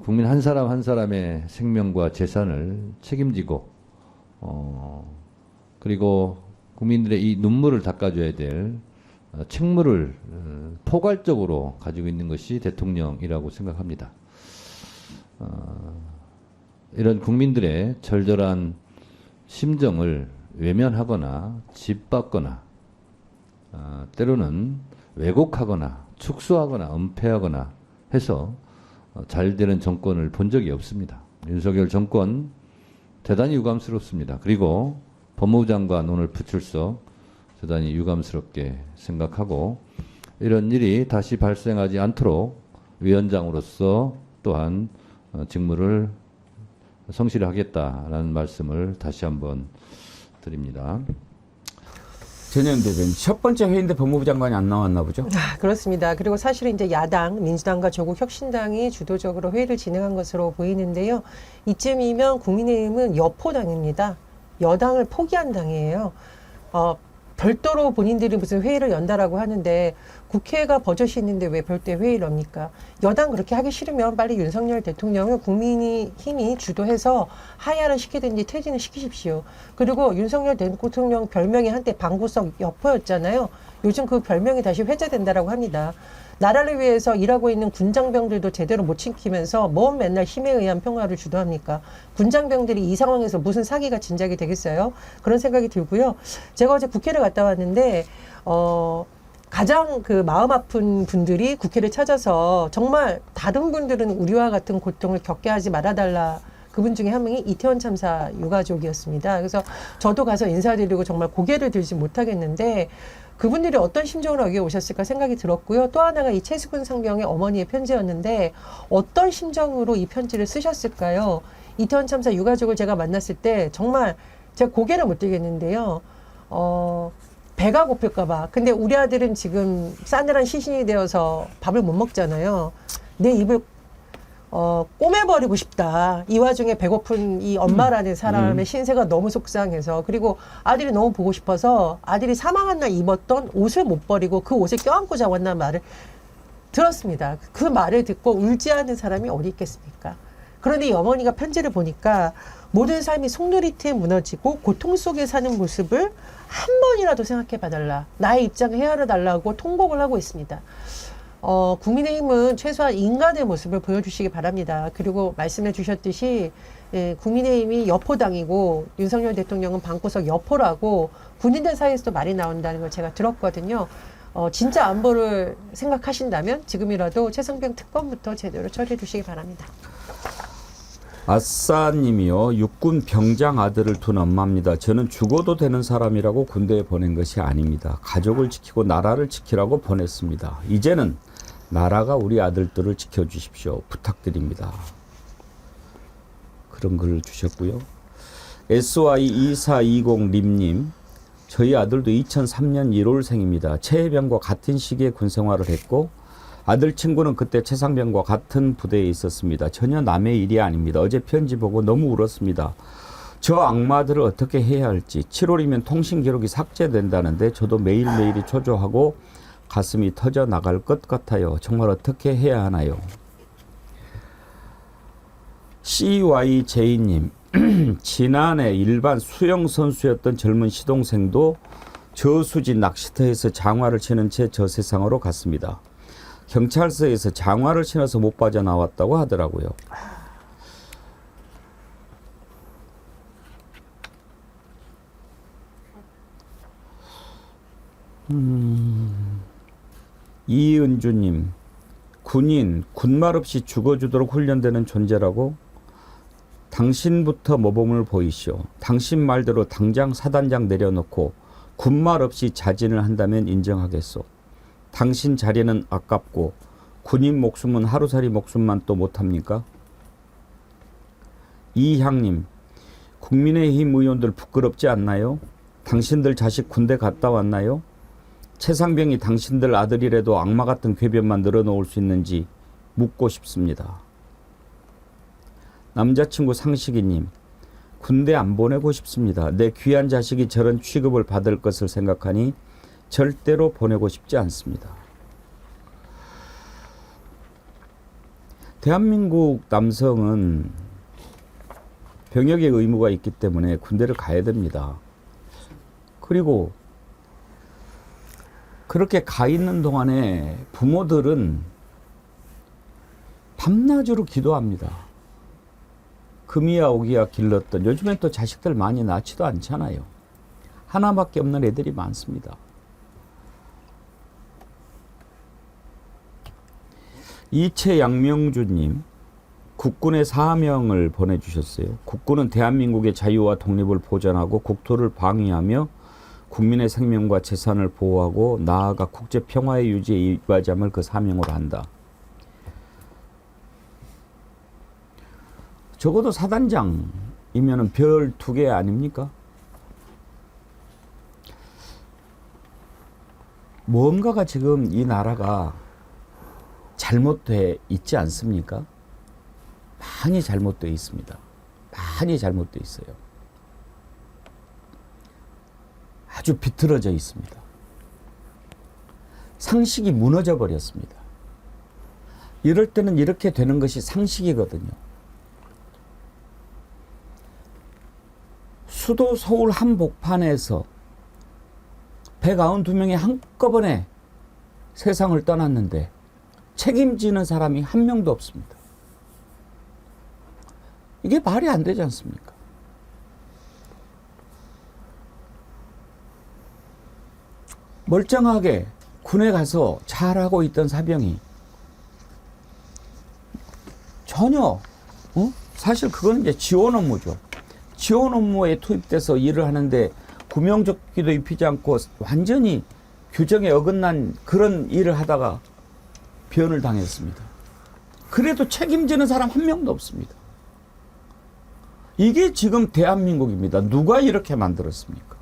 국민 한 사람 한 사람의 생명과 재산을 책임지고 그리고 국민들의 이 눈물을 닦아줘야 될 책무를 포괄적으로 가지고 있는 것이 대통령이라고 생각합니다. 이런 국민들의 절절한 심정을 외면하거나 짓밟거나 때로는 왜곡하거나 축소하거나 은폐하거나 해서 잘 되는 정권을 본 적이 없습니다. 윤석열 정권 대단히 유감스럽습니다. 그리고 법무부 장관 오늘 부출석 대단히 유감스럽게 생각하고 이런 일이 다시 발생하지 않도록 위원장으로서 또한 직무를 성실히 하겠다라는 말씀을 다시 한번 드립니다. 전현희 대변인 첫 번째 회의인데 법무부 장관이 안 나왔나 보죠? 그렇습니다. 그리고 사실은 이제 야당, 민주당과 조국혁신당이 주도적으로 회의를 진행한 것으로 보이는데요. 이쯤이면 국민의힘은 여포당입니다. 여당을 포기한 당이에요. 별도로 본인들이 무슨 회의를 연다라고 하는데 국회가 버젓이 있는데 왜 별도의 회의를 합니까? 여당 그렇게 하기 싫으면 빨리 윤석열 대통령을 국민의힘이 주도해서 하야를 시키든지 퇴진을 시키십시오. 그리고 윤석열 대통령 별명이 한때 방구석 여포였잖아요. 요즘 그 별명이 다시 회자된다라고 합니다. 나라를 위해서 일하고 있는 군장병들도 제대로 못 지키면서 뭔 맨날 힘에 의한 평화를 주도합니까? 군장병들이 이 상황에서 무슨 사기가 진작이 되겠어요? 그런 생각이 들고요. 제가 어제 국회를 갔다 왔는데 가장 그 마음 아픈 분들이 국회를 찾아서 정말 다른 분들은 우리와 같은 고통을 겪게 하지 말아달라. 그분 중에 한 명이 이태원 참사 유가족이었습니다. 그래서 저도 가서 인사드리고 정말 고개를 들지 못하겠는데 그분들이 어떤 심정으로 여기 오셨을까 생각이 들었고요. 또 하나가 이 최수근 상병의 어머니의 편지였는데 어떤 심정으로 이 편지를 쓰셨을까요? 이태원 참사 유가족을 제가 만났을 때 정말 제가 고개를 못 들겠는데요. 배가 고플까봐. 근데 우리 아들은 지금 싸늘한 시신이 되어서 밥을 못 먹잖아요. 내 입을 꼬매버리고 싶다. 이 와중에 배고픈 이 엄마라는 사람의 신세가 너무 속상해서 그리고 아들이 너무 보고 싶어서 아들이 사망한 날 입었던 옷을 못 버리고 그 옷을 껴안고 자고 한다는 말을 들었습니다. 그 말을 듣고 울지 않는 사람이 어디 있겠습니까? 그런데 이 어머니가 편지를 보니까 모든 삶이 속누리트에 무너지고 고통 속에 사는 모습을 한 번이라도 생각해 봐달라. 나의 입장을 헤아려 달라고 통곡을 하고 있습니다. 국민의힘은 최소한 인간의 모습을 보여주시기 바랍니다. 그리고 말씀해 주셨듯이 국민의힘이 여포당이고 윤석열 대통령은 방구석 여포라고 군인들 사이에서도 말이 나온다는 걸 제가 들었거든요. 진짜 안보를 생각하신다면 지금이라도 최상병 특검부터 제대로 처리해 주시기 바랍니다. 아싸님이요. 육군 병장 아들을 둔 엄마입니다. 저는 죽어도 되는 사람이라고 군대에 보낸 것이 아닙니다. 가족을 지키고 나라를 지키라고 보냈습니다. 이제는 나라가 우리 아들들을 지켜주십시오. 부탁드립니다. 그런 글을 주셨고요. SY2420림님. 저희 아들도 2003년 1월생입니다. 최해병과 같은 시기에 군생활을 했고 아들 친구는 그때 최상병과 같은 부대에 있었습니다. 전혀 남의 일이 아닙니다. 어제 편지 보고 너무 울었습니다. 저 악마들을 어떻게 해야 할지 7월이면 통신 기록이 삭제된다는데 저도 매일매일이 초조하고 가슴이 터져 나갈 것 같아요. 정말 어떻게 해야 하나요? CYJ님 지난해 일반 수영선수였던 젊은 시동생도 저수지 낚시터에서 장화를 치는 채 저 세상으로 갔습니다. 경찰서에서 장화를 신어서 못 빠져나왔다고 하더라고요. 이은주님, 군인, 군말 없이 죽어주도록 훈련되는 존재라고? 당신부터 모범을 보이시오. 당신 말대로 당장 사단장 내려놓고 군말 없이 자진을 한다면 인정하겠소. 당신 자리는 아깝고 군인 목숨은 하루살이 목숨만 또 못합니까? 이향님, 국민의힘 의원들 부끄럽지 않나요? 당신들 자식 군대 갔다 왔나요? 최상병이 당신들 아들이라도 악마 같은 궤변만 늘어놓을 수 있는지 묻고 싶습니다. 남자친구 상식이님, 군대 안 보내고 싶습니다. 내 귀한 자식이 저런 취급을 받을 것을 생각하니 절대로 보내고 싶지 않습니다. 대한민국 남성은 병역의 의무가 있기 때문에 군대를 가야 됩니다. 그리고 그렇게 가 있는 동안에 부모들은 밤낮으로 기도합니다. 금이야 오기야 길렀던, 요즘엔 또 자식들 많이 낳지도 않잖아요. 하나밖에 없는 애들이 많습니다. 이채 양명주님, 국군의 사명을 보내주셨어요. 국군은 대한민국의 자유와 독립을 보전하고 국토를 방위하며 국민의 생명과 재산을 보호하고 나아가 국제 평화의 유지에 이바지함을 그 사명으로 한다. 적어도 사단장이면은 별 2개 아닙니까? 뭔가가 지금 이 나라가 잘못돼 있지 않습니까? 많이 잘못되어 있습니다. 많이 잘못되어 있어요. 아주 비틀어져 있습니다. 상식이 무너져 버렸습니다. 이럴 때는 이렇게 되는 것이 상식이거든요. 수도 서울 한복판에서 192명이 한꺼번에 세상을 떠났는데 책임지는 사람이 한 명도 없습니다. 이게 말이 안 되지 않습니까? 멀쩡하게 군에 가서 잘하고 있던 사병이 전혀 사실 그건 이제 지원 업무죠. 지원 업무에 투입돼서 일을 하는데 구명조끼도 입히지 않고 완전히 규정에 어긋난 그런 일을 하다가 변을 당했습니다. 그래도 책임지는 사람 한 명도 없습니다. 이게 지금 대한민국입니다. 누가 이렇게 만들었습니까?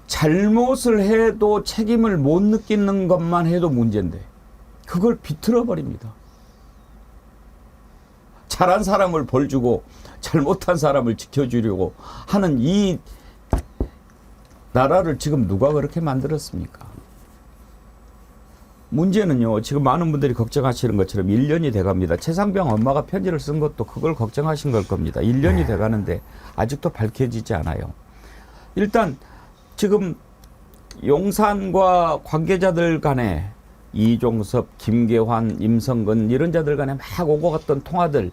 잘못을 해도 책임을 못 느끼는 것만 해도 문제인데 그걸 비틀어 버립니다. 잘한 사람을 벌 주고 잘못한 사람을 지켜주려고 하는 이 나라를 지금 누가 그렇게 만들었습니까? 문제는요, 지금 많은 분들이 걱정하시는 것처럼 1년이 돼갑니다. 최상병 엄마가 편지를 쓴 것도 그걸 걱정하신 걸 겁니다. 1년이 돼가는데 아직도 밝혀지지 않아요. 일단 지금 용산과 관계자들 간에 이종섭, 김계환, 임성근 이런 자들 간에 막 오고 갔던 통화들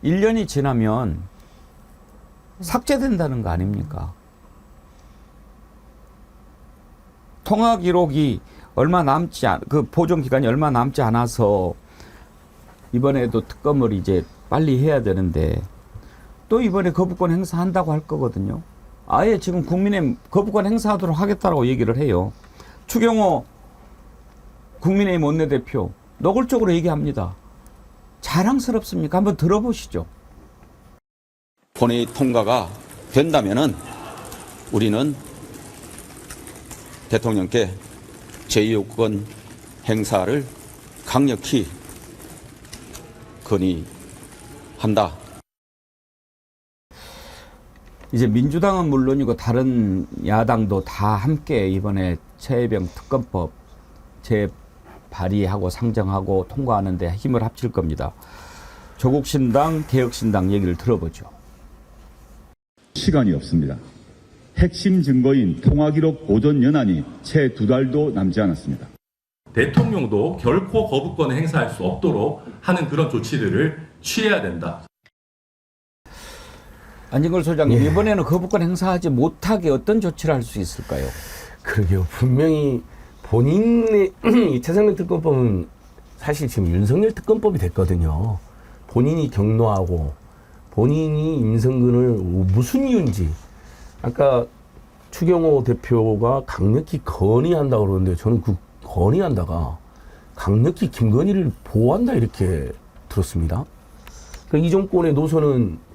1년이 지나면 삭제된다는 거 아닙니까? 통화 기록이 얼마 남지 그 보존 기간이 얼마 남지 않아서 이번에도 특검을 이제 빨리 해야 되는데 또 이번에 거부권 행사한다고 할 거거든요. 아예 지금 국민의힘 거부권 행사하도록 하겠다라고 얘기를 해요. 추경호 국민의힘 원내대표 노골적으로 얘기합니다. 자랑스럽습니까? 한번 들어보시죠. 본회의 통과가 된다면은 우리는 대통령께 제2요건 행사를 강력히 건의한다. 이제 민주당은 물론이고 다른 야당도 다 함께 이번에 최혜병 특검법 발의하고 상정하고 통과하는데 힘을 합칠 겁니다. 조국신당, 개혁신당 얘기를 들어보죠. 시간이 없습니다. 핵심 증거인 통화기록 보존 연한이 채 2달도 남지 않았습니다. 대통령도 결코 거부권을 행사할 수 없도록 하는 그런 조치들을 취해야 된다. 안진걸 소장님, 이번에는 거부권 행사하지 못하게 어떤 조치를 할 수 있을까요? 그러게요. 분명히 본인의 이 최상병 특검법은 사실 지금 윤석열 특검법이 됐거든요. 본인이 경로하고 본인이 임성근을 무슨 이유인지 아까 추경호 대표가 강력히 건의한다고 그러는데 저는 그 건의한다가 강력히 김건희를 보호한다 이렇게 들었습니다. 그러니까 이 정권의 노선은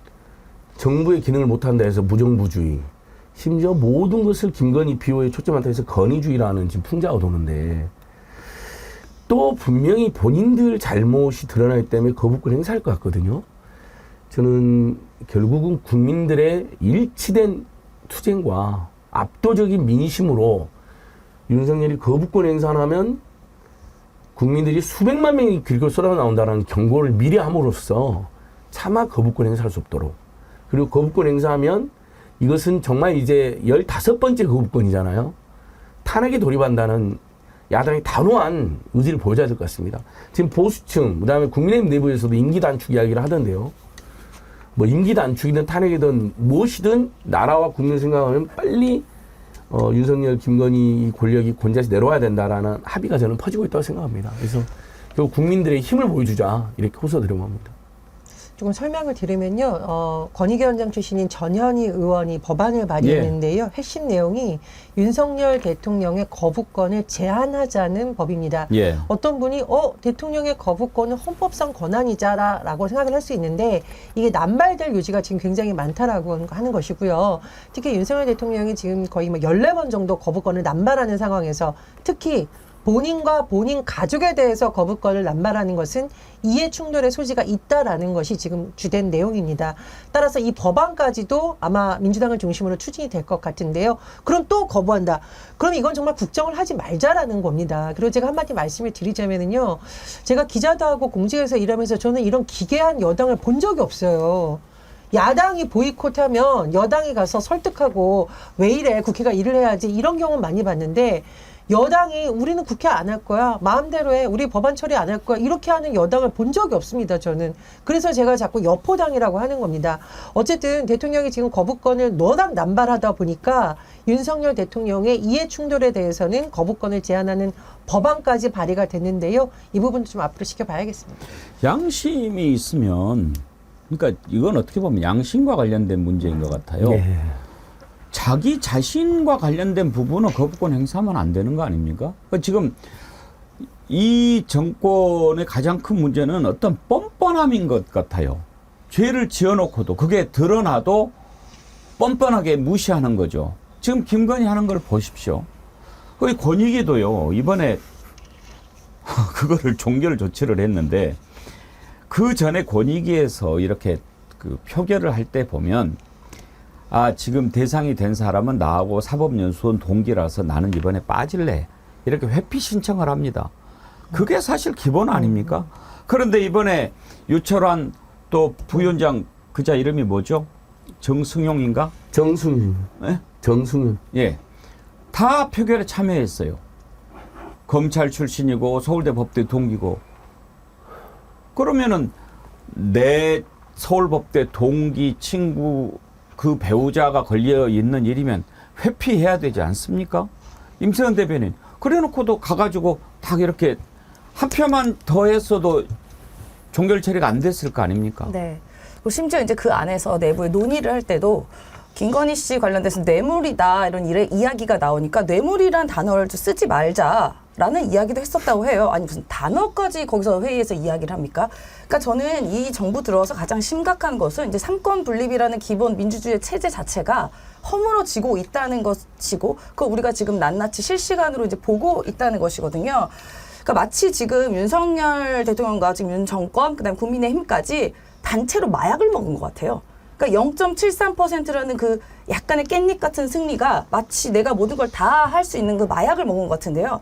정부의 기능을 못한다 해서 무정부주의, 심지어 모든 것을 김건희 비호에 초점한다 해서 건의주의라는 지금 풍자가 도는데, 또 분명히 본인들 잘못이 드러나기 때문에 거부권 행사할 것 같거든요. 저는 결국은 국민들의 일치된 투쟁과 압도적인 민심으로 윤석열이 거부권 행사하면 국민들이 수백만 명이 길고 쏟아 나온다는 경고를 미리 함으로써 차마 거부권 행사할 수 없도록, 그리고 거부권 행사하면 이것은 정말 이제 15번째 거부권이잖아요. 탄핵에 돌입한다는 야당의 단호한 의지를 보여줘야 될 것 같습니다. 지금 보수층, 그 다음에 국민의힘 내부에서도 임기 단축 이야기를 하던데요. 뭐 임기 단축이든 탄핵이든 무엇이든 나라와 국민을 생각하면 빨리 윤석열, 김건희 권력이 권좌에서 내려와야 된다라는 합의가 저는 퍼지고 있다고 생각합니다. 그래서 결국 국민들의 힘을 보여주자, 이렇게 호소드리고 합니다. 조금 설명을 드리면요. 권익위원장 출신인 전현희 의원이 법안을 발의했는데요. 핵심 내용이 윤석열 대통령의 거부권을 제한하자는 법입니다. 예. 어떤 분이 대통령의 거부권은 헌법상 권한이자라고 생각을 할 수 있는데 이게 남발될 요지가 지금 굉장히 많다라고 하는 것이고요. 특히 윤석열 대통령이 지금 거의 14번 정도 거부권을 남발하는 상황에서 특히 본인과 본인 가족에 대해서 거부권을 남발하는 것은 이해 충돌의 소지가 있다라는 것이 지금 주된 내용입니다. 따라서 이 법안까지도 아마 민주당을 중심으로 추진이 될 것 같은데요. 그럼 또 거부한다. 그럼 이건 정말 국정을 하지 말자라는 겁니다. 그리고 제가 한마디 말씀을 드리자면은요. 제가 기자도 하고 공직에서 일하면서 저는 이런 기괴한 여당을 본 적이 없어요. 야당이 보이콧하면 여당이 가서 설득하고 왜 이래 국회가 일을 해야지 이런 경우는 많이 봤는데 여당이 우리는 국회 안 할 거야. 마음대로 해. 우리 법안 처리 안 할 거야. 이렇게 하는 여당을 본 적이 없습니다. 저는. 그래서 제가 자꾸 여포당이라고 하는 겁니다. 어쨌든 대통령이 지금 거부권을 워낙 남발하다 보니까 윤석열 대통령의 이해 충돌에 대해서는 거부권을 제한하는 법안까지 발의가 됐는데요. 이 부분도 좀 앞으로 지켜봐야겠습니다. 양심이 있으면, 그러니까 이건 어떻게 보면 양심과 관련된 문제인 것 같아요. 네. 자기 자신과 관련된 부분은 거부권 행사하면 안 되는 거 아닙니까? 그러니까 지금 이 정권의 가장 큰 문제는 어떤 뻔뻔함인 것 같아요. 죄를 지어놓고도 그게 드러나도 뻔뻔하게 무시하는 거죠. 지금 김건희 하는 걸 보십시오. 거기 권익위도요, 이번에 그거를 종결 조치를 했는데 그 전에 권익위에서 이렇게 그 표결을 할 때 보면 지금 대상이 된 사람은 나하고 사법연수원 동기라서 나는 이번에 빠질래. 이렇게 회피 신청을 합니다. 그게 사실 기본 아닙니까? 그런데 이번에 유철환 또 부위원장 그자 이름이 뭐죠? 정승용인가? 정승윤. 네? 정승윤. 예. 다 표결에 참여했어요. 검찰 출신이고 서울대 법대 동기고. 그러면은 내 서울법대 동기 친구 그 배우자가 걸려 있는 일이면 회피해야 되지 않습니까? 임세현 대변인 그래 놓고도 가가지고 딱 이렇게 한 표만 더 했어도 종결 처리가 안 됐을 거 아닙니까? 네. 그리고 심지어 이제 그 안에서 내부에 논의를 할 때도 김건희 씨 관련돼서 뇌물이다 이런 이야기가 나오니까 뇌물이란 단어를 좀 쓰지 말자라는 이야기도 했었다고 해요. 아니 무슨 단어까지 거기서 회의에서 이야기를 합니까? 그러니까 저는 이 정부 들어와서 가장 심각한 것은 이제 삼권 분립이라는 기본 민주주의 체제 자체가 허물어지고 있다는 것이고 그걸 우리가 지금 낱낱이 실시간으로 이제 보고 있다는 것이거든요. 그러니까 마치 지금 윤석열 대통령과 지금 윤 정권 그다음 국민의힘까지 단체로 마약을 먹은 것 같아요. 그러니까 0.73%라는 그 약간의 깻잎 같은 승리가 마치 내가 모든 걸 다 할 수 있는 그 마약을 먹은 것 같은데요.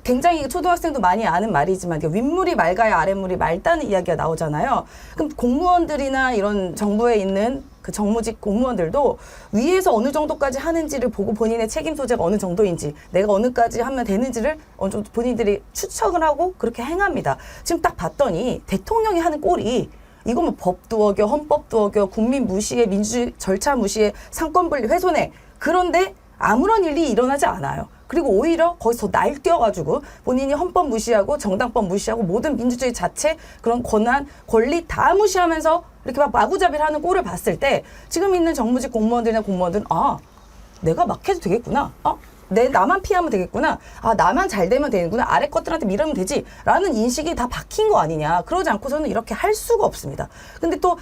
굉장히 초등학생도 많이 아는 말이지만 윗물이 맑아야 아랫물이 맑다는 이야기가 나오잖아요. 그럼 공무원들이나 이런 정부에 있는 그 정무직 공무원들도 위에서 어느 정도까지 하는지를 보고 본인의 책임 소재가 어느 정도인지 내가 어느까지 하면 되는지를 어느 정도 본인들이 추측을 하고 그렇게 행합니다. 지금 딱 봤더니 대통령이 하는 꼴이 이거 뭐 법도 어겨, 헌법도 어겨, 국민 무시해, 민주주의 절차 무시해, 상권분리 훼손해. 그런데 아무런 일이 일어나지 않아요. 그리고 오히려 거기서 날뛰어가지고 본인이 헌법 무시하고 정당법 무시하고 모든 민주주의 자체 그런 권한, 권리 다 무시하면서 이렇게 막 마구잡이를 하는 꼴을 봤을 때 지금 있는 정무직 공무원들이나 공무원들은 내가 막 해도 되겠구나. 나만 피하면 되겠구나. 나만 잘 되면 되는구나. 아래 것들한테 밀으면 되지. 라는 인식이 다 박힌 거 아니냐. 그러지 않고서는 이렇게 할 수가 없습니다. 근데 또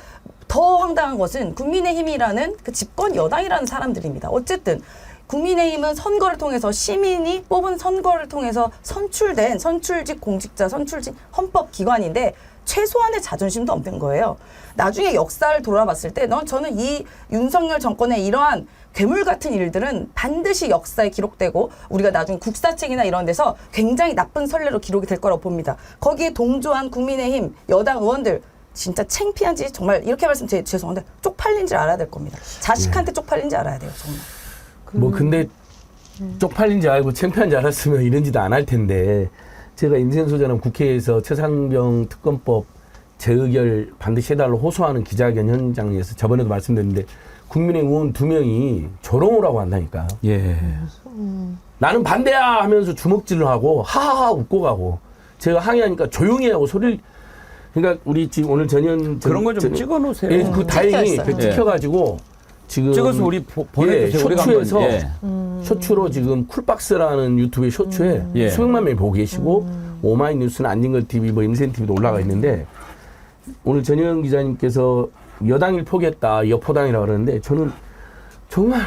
더 황당한 것은 국민의힘이라는 그 집권 여당이라는 사람들입니다. 어쨌든 국민의힘은 선거를 통해서 시민이 뽑은 선거를 통해서 선출된 선출직 공직자, 선출직 헌법기관인데 최소한의 자존심도 없는 거예요. 나중에 역사를 돌아봤을 때 저는 이 윤석열 정권의 이러한 괴물 같은 일들은 반드시 역사에 기록되고 우리가 나중에 국사책이나 이런 데서 굉장히 나쁜 선례로 기록이 될 거라고 봅니다. 거기에 동조한 국민의힘 여당 의원들 진짜 창피한지 정말 이렇게 말씀 죄송한데 쪽팔린지 알아야 될 겁니다. 자식한테 쪽팔린지 알아야 돼요. 정말. 뭐 근데 쪽팔린지 알고 창피한지 알았으면 이런 짓 안 할 텐데 제가 임세현 소장은 국회에서 최상병 특검법 재의결 반드시 해달라고 호소하는 기자회견 현장에서 저번에도 말씀드렸는데 국민의힘 의원 2명이 조롱을 하고 한다니까요. 예. 나는 반대야 하면서 주먹질을 하고 하하하 웃고 가고 제가 항의하니까 조용히 하고 소리를 그러니까 우리 지금 오늘 그런 거 좀 찍어 놓으세요. 예, 그 다행히 그 찍혀가지고 지금 찍어서 우리 보내주세요. 우리가 쇼츠에서 한번, 쇼츠로 지금 쿨박스라는 유튜브의 쇼츠에 예. 수백만 명이 보고 계시고 오마이뉴스나 안진걸 TV, 뭐 임센 TV도 올라가 있는데 오늘 전현 기자님께서 여당일 포기했다 여포당이라고 그러는데 저는 정말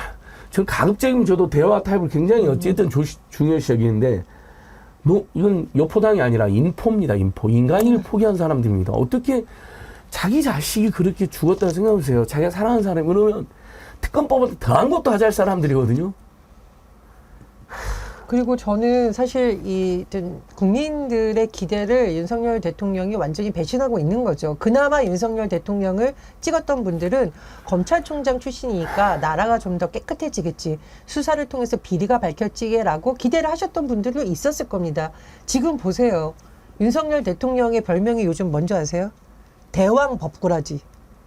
전 가급적이면 저도 대화 타입을 굉장히 어쨌든 중요시 여기는데 이건 여포당이 아니라 인포입니다. 인포. 인간을 포기한 사람들입니다. 어떻게 자기 자식이 그렇게 죽었다고 생각하세요. 자기가 사랑하는 사람이 그러면 특검법보다 더한 것도 하자 할 사람들이거든요. 그리고 저는 사실 이 국민들의 기대를 윤석열 대통령이 완전히 배신하고 있는 거죠. 그나마 윤석열 대통령을 찍었던 분들은 검찰총장 출신이니까 나라가 좀 더 깨끗해지겠지. 수사를 통해서 비리가 밝혀지게라고 기대를 하셨던 분들도 있었을 겁니다. 지금 보세요. 윤석열 대통령의 별명이 요즘 뭔지 아세요? 대왕 법꾸라지.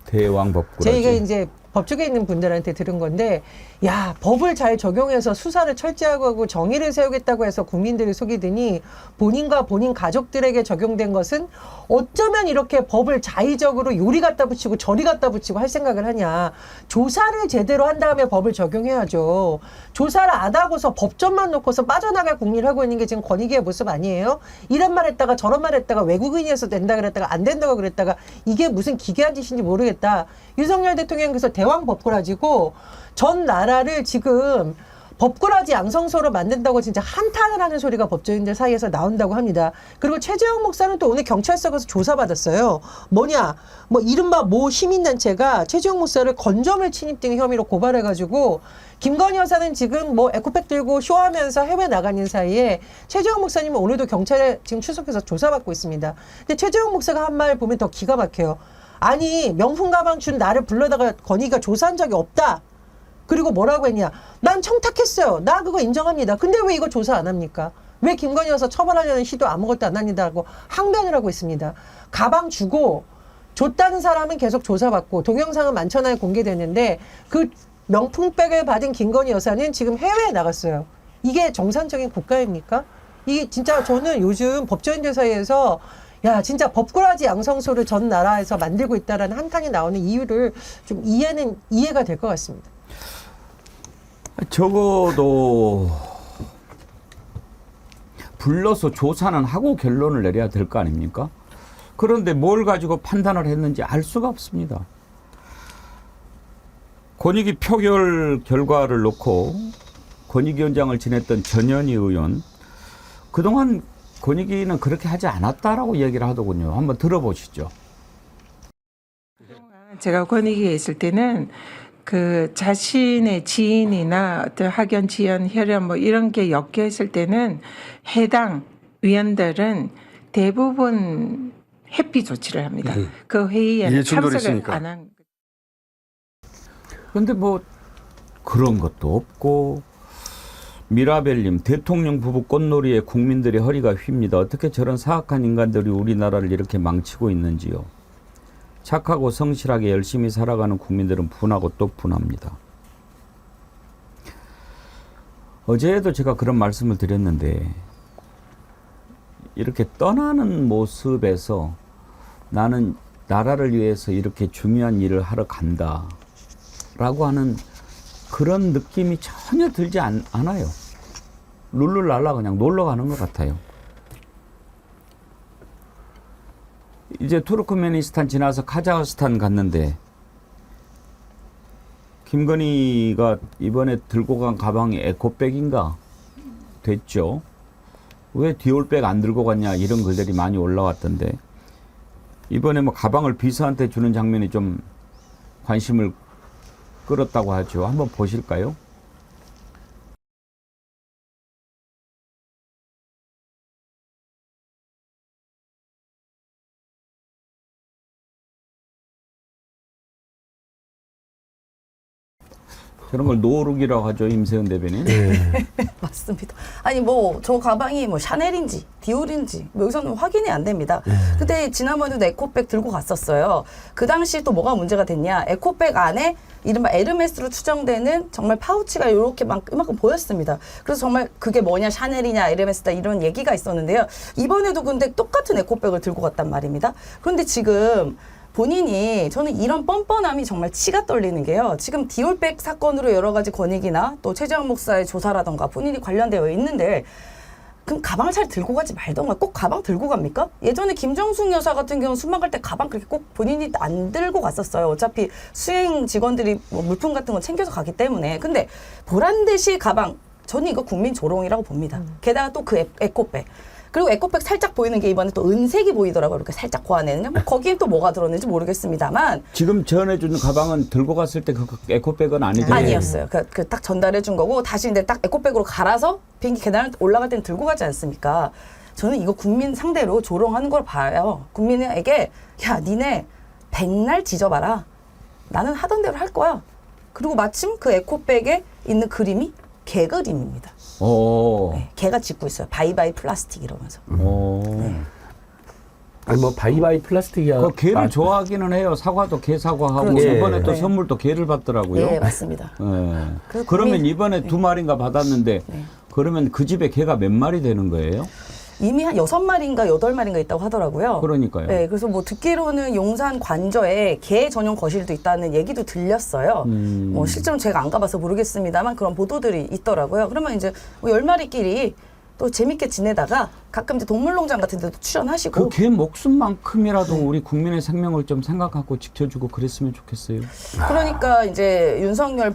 대왕 법꾸라지. 저희가 이제 법조계에 있는 분들한테 들은 건데, 야, 법을 잘 적용해서 수사를 철저하고 하고 정의를 세우겠다고 해서 국민들을 속이더니 본인과 본인 가족들에게 적용된 것은 어쩌면 이렇게 법을 자의적으로 요리 갖다 붙이고 저리 갖다 붙이고 할 생각을 하냐. 조사를 제대로 한 다음에 법을 적용해야죠. 조사를 안 하고서 법전만 놓고서 빠져나갈 국리를 하고 있는 게 지금 권익위의 모습 아니에요? 이런 말 했다가 저런 말 했다가 외국인이어서 된다 그랬다가 안 된다고 그랬다가 이게 무슨 기괴한 짓인지 모르겠다. 윤석열 대통령 그래서 대왕 법꾸라지고 전 나라를 지금 법꾸라지 양성소로 만든다고 진짜 한탄을 하는 소리가 법조인들 사이에서 나온다고 합니다. 그리고 최재형 목사는 또 오늘 경찰서 가서 조사받았어요. 뭐냐, 뭐 이른바 모 시민단체가 최재형 목사를 건조물 침입 등 혐의로 고발해가지고 김건희 여사는 지금 뭐 에코백 들고 쇼하면서 해외 나가는 사이에 최재형 목사님은 오늘도 경찰에 지금 출석해서 조사받고 있습니다. 근데 최재형 목사가 한 말 보면 더 기가 막혀요. 아니, 명품 가방 준 나를 불러다가 건희가 조사한 적이 없다. 그리고 뭐라고 했냐. 난 청탁했어요. 나 그거 인정합니다. 근데 왜 이거 조사 안 합니까? 왜 김건희 여사 처벌하려는 시도 아무것도 안 합니다라고 항변을 하고 있습니다. 가방 주고 줬다는 사람은 계속 조사받고 동영상은 만천하에 공개됐는데 그 명품백을 받은 김건희 여사는 지금 해외에 나갔어요. 이게 정상적인 국가입니까? 이게 진짜 저는 요즘 법조인들 사이에서 야, 진짜 법꾸라지 양성소를 전 나라에서 만들고 있다라는 한탄이 나오는 이유를 좀 이해가 될 것 같습니다. 적어도 불러서 조사는 하고 결론을 내려야 될 거 아닙니까? 그런데 뭘 가지고 판단을 했는지 알 수가 없습니다. 권익위 표결 결과를 놓고 권익위원장을 지냈던 전현희 의원, 그동안 권익위는 그렇게 하지 않았다라고 얘기를 하더군요. 한번 들어보시죠. 제가 권익위에 있을 때는 그 자신의 지인이나 어떤 학연, 지연, 혈연 뭐 이런 게 엮여 있을 때는 해당 위원들은 대부분 회피 조치를 합니다. 그 회의에는 참석을 안 한. 그런데 뭐 그런 것도 없고 미라벨님, 대통령 부부 꽃놀이에 국민들의 허리가 휩니다. 어떻게 저런 사악한 인간들이 우리나라를 이렇게 망치고 있는지요. 착하고 성실하게 열심히 살아가는 국민들은 분하고 또 분합니다. 어제도 제가 그런 말씀을 드렸는데 이렇게 떠나는 모습에서 나는 나라를 위해서 이렇게 중요한 일을 하러 간다 라고 하는 그런 느낌이 전혀 들지 않아요. 룰루랄라 그냥 놀러 가는 것 같아요. 이제 투르크메니스탄 지나서 카자흐스탄 갔는데 김건희가 이번에 들고 간 가방이 에코백인가 됐죠. 왜 디올백 안 들고 갔냐 이런 글들이 많이 올라왔던데 이번에 뭐 가방을 비서한테 주는 장면이 좀 관심을 끌었다고 하죠. 한번 보실까요? 그런 걸 노룩이라고 하죠, 임세은 대변인. 맞습니다. 아니 뭐 저 가방이 뭐 샤넬인지 디올인지 뭐 여기서는 확인이 안 됩니다. 근데 지난번에도 에코백 들고 갔었어요. 그 당시 또 뭐가 문제가 됐냐? 에코백 안에 이른바 에르메스로 추정되는 정말 파우치가 이렇게 이만큼 보였습니다. 그래서 정말 그게 뭐냐 샤넬이냐 에르메스다 이런 얘기가 있었는데요. 이번에도 근데 똑같은 에코백을 들고 갔단 말입니다. 그런데 지금 본인이 저는 이런 뻔뻔함이 정말 치가 떨리는 게요. 지금 디올백 사건으로 여러 가지 권익이나 또 최재형 목사의 조사라던가 본인이 관련되어 있는데 그럼 가방을 잘 들고 가지 말던가 꼭 가방 들고 갑니까? 예전에 김정숙 여사 같은 경우는 순방 갈 때 가방 그렇게 꼭 본인이 안 들고 갔었어요. 어차피 수행 직원들이 뭐 물품 같은 거 챙겨서 가기 때문에. 근데 보란 듯이 가방 저는 이거 국민 조롱이라고 봅니다. 게다가 또 그 에코백. 그리고 에코백 살짝 보이는 게 이번에 또 은색이 보이더라고요. 이렇게 살짝 고안에는. 뭐 거기엔 또 뭐가 들었는지 모르겠습니다만. 지금 전해주는 가방은 들고 갔을 때 그 에코백은 아니죠? 아니었어요. 그 딱 전달해 준 거고 다시 근데 딱 에코백으로 갈아서 비행기 계단을 올라갈 때는 들고 가지 않습니까? 저는 이거 국민 상대로 조롱하는 걸 봐요. 국민에게 야 니네 백날 지져봐라. 나는 하던 대로 할 거야. 그리고 마침 그 에코백에 있는 그림이 개 그림입니다. 네, 개가 짖고 있어요. 바이바이 플라스틱 이러면서. 네. 아니 뭐 바이바이 플라스틱이야. 그 개를 좋아하기는 해요. 사과도 개 사과하고 그렇죠. 이번에 또 네. 선물도 개를 받더라고요. 네, 맞습니다. 네. 그래서 그러면 국민- 이번에 2마리인가 받았는데 네. 그러면 그 집에 개가 몇 마리 되는 거예요? 이미 한 6마리인가 8마리인가 있다고 하더라고요. 그러니까요. 네, 그래서 뭐 듣기로는 용산 관저에 개 전용 거실도 있다는 얘기도 들렸어요. 뭐 실제로 제가 안 가봐서 모르겠습니다만 그런 보도들이 있더라고요. 그러면 이제 뭐 10마리끼리 또 재밌게 지내다가 가끔 이제 동물농장 같은 데도 출연하시고. 그 개 목숨만큼이라도 우리 국민의 생명을 좀 생각하고 지켜주고 그랬으면 좋겠어요. 그러니까 이제 윤석열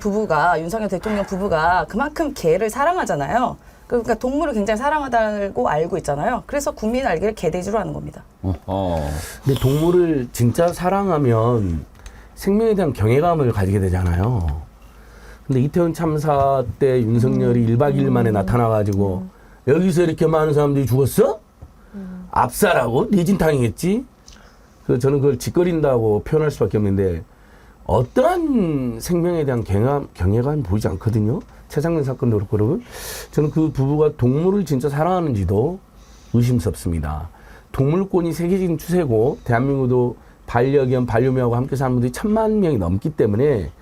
대통령 부부가 그만큼 개를 사랑하잖아요. 그러니까 동물을 굉장히 사랑하다고 알고 있잖아요. 그래서 국민 알기를 개돼지로 하는 겁니다. 근데 동물을 진짜 사랑하면 생명에 대한 경외감을 가지게 되잖아요. 근데 이태원 참사 때 윤석열이 1박 2일 만에 나타나가지고 여기서 이렇게 많은 사람들이 죽었어? 압살하고 리진탕이겠지? 그래서 저는 그걸 짓거린다고 표현할 수밖에 없는데 어떠한 생명에 대한 경외감이 보이지 않거든요. 최상민 사건도 그렇고 그러고 저는 그 부부가 동물을 진짜 사랑하는지도 의심스럽습니다. 동물권이 세계적인 추세고 대한민국도 반려견, 반려묘하고 함께 사는 분들이 1000만 명이 넘기 때문에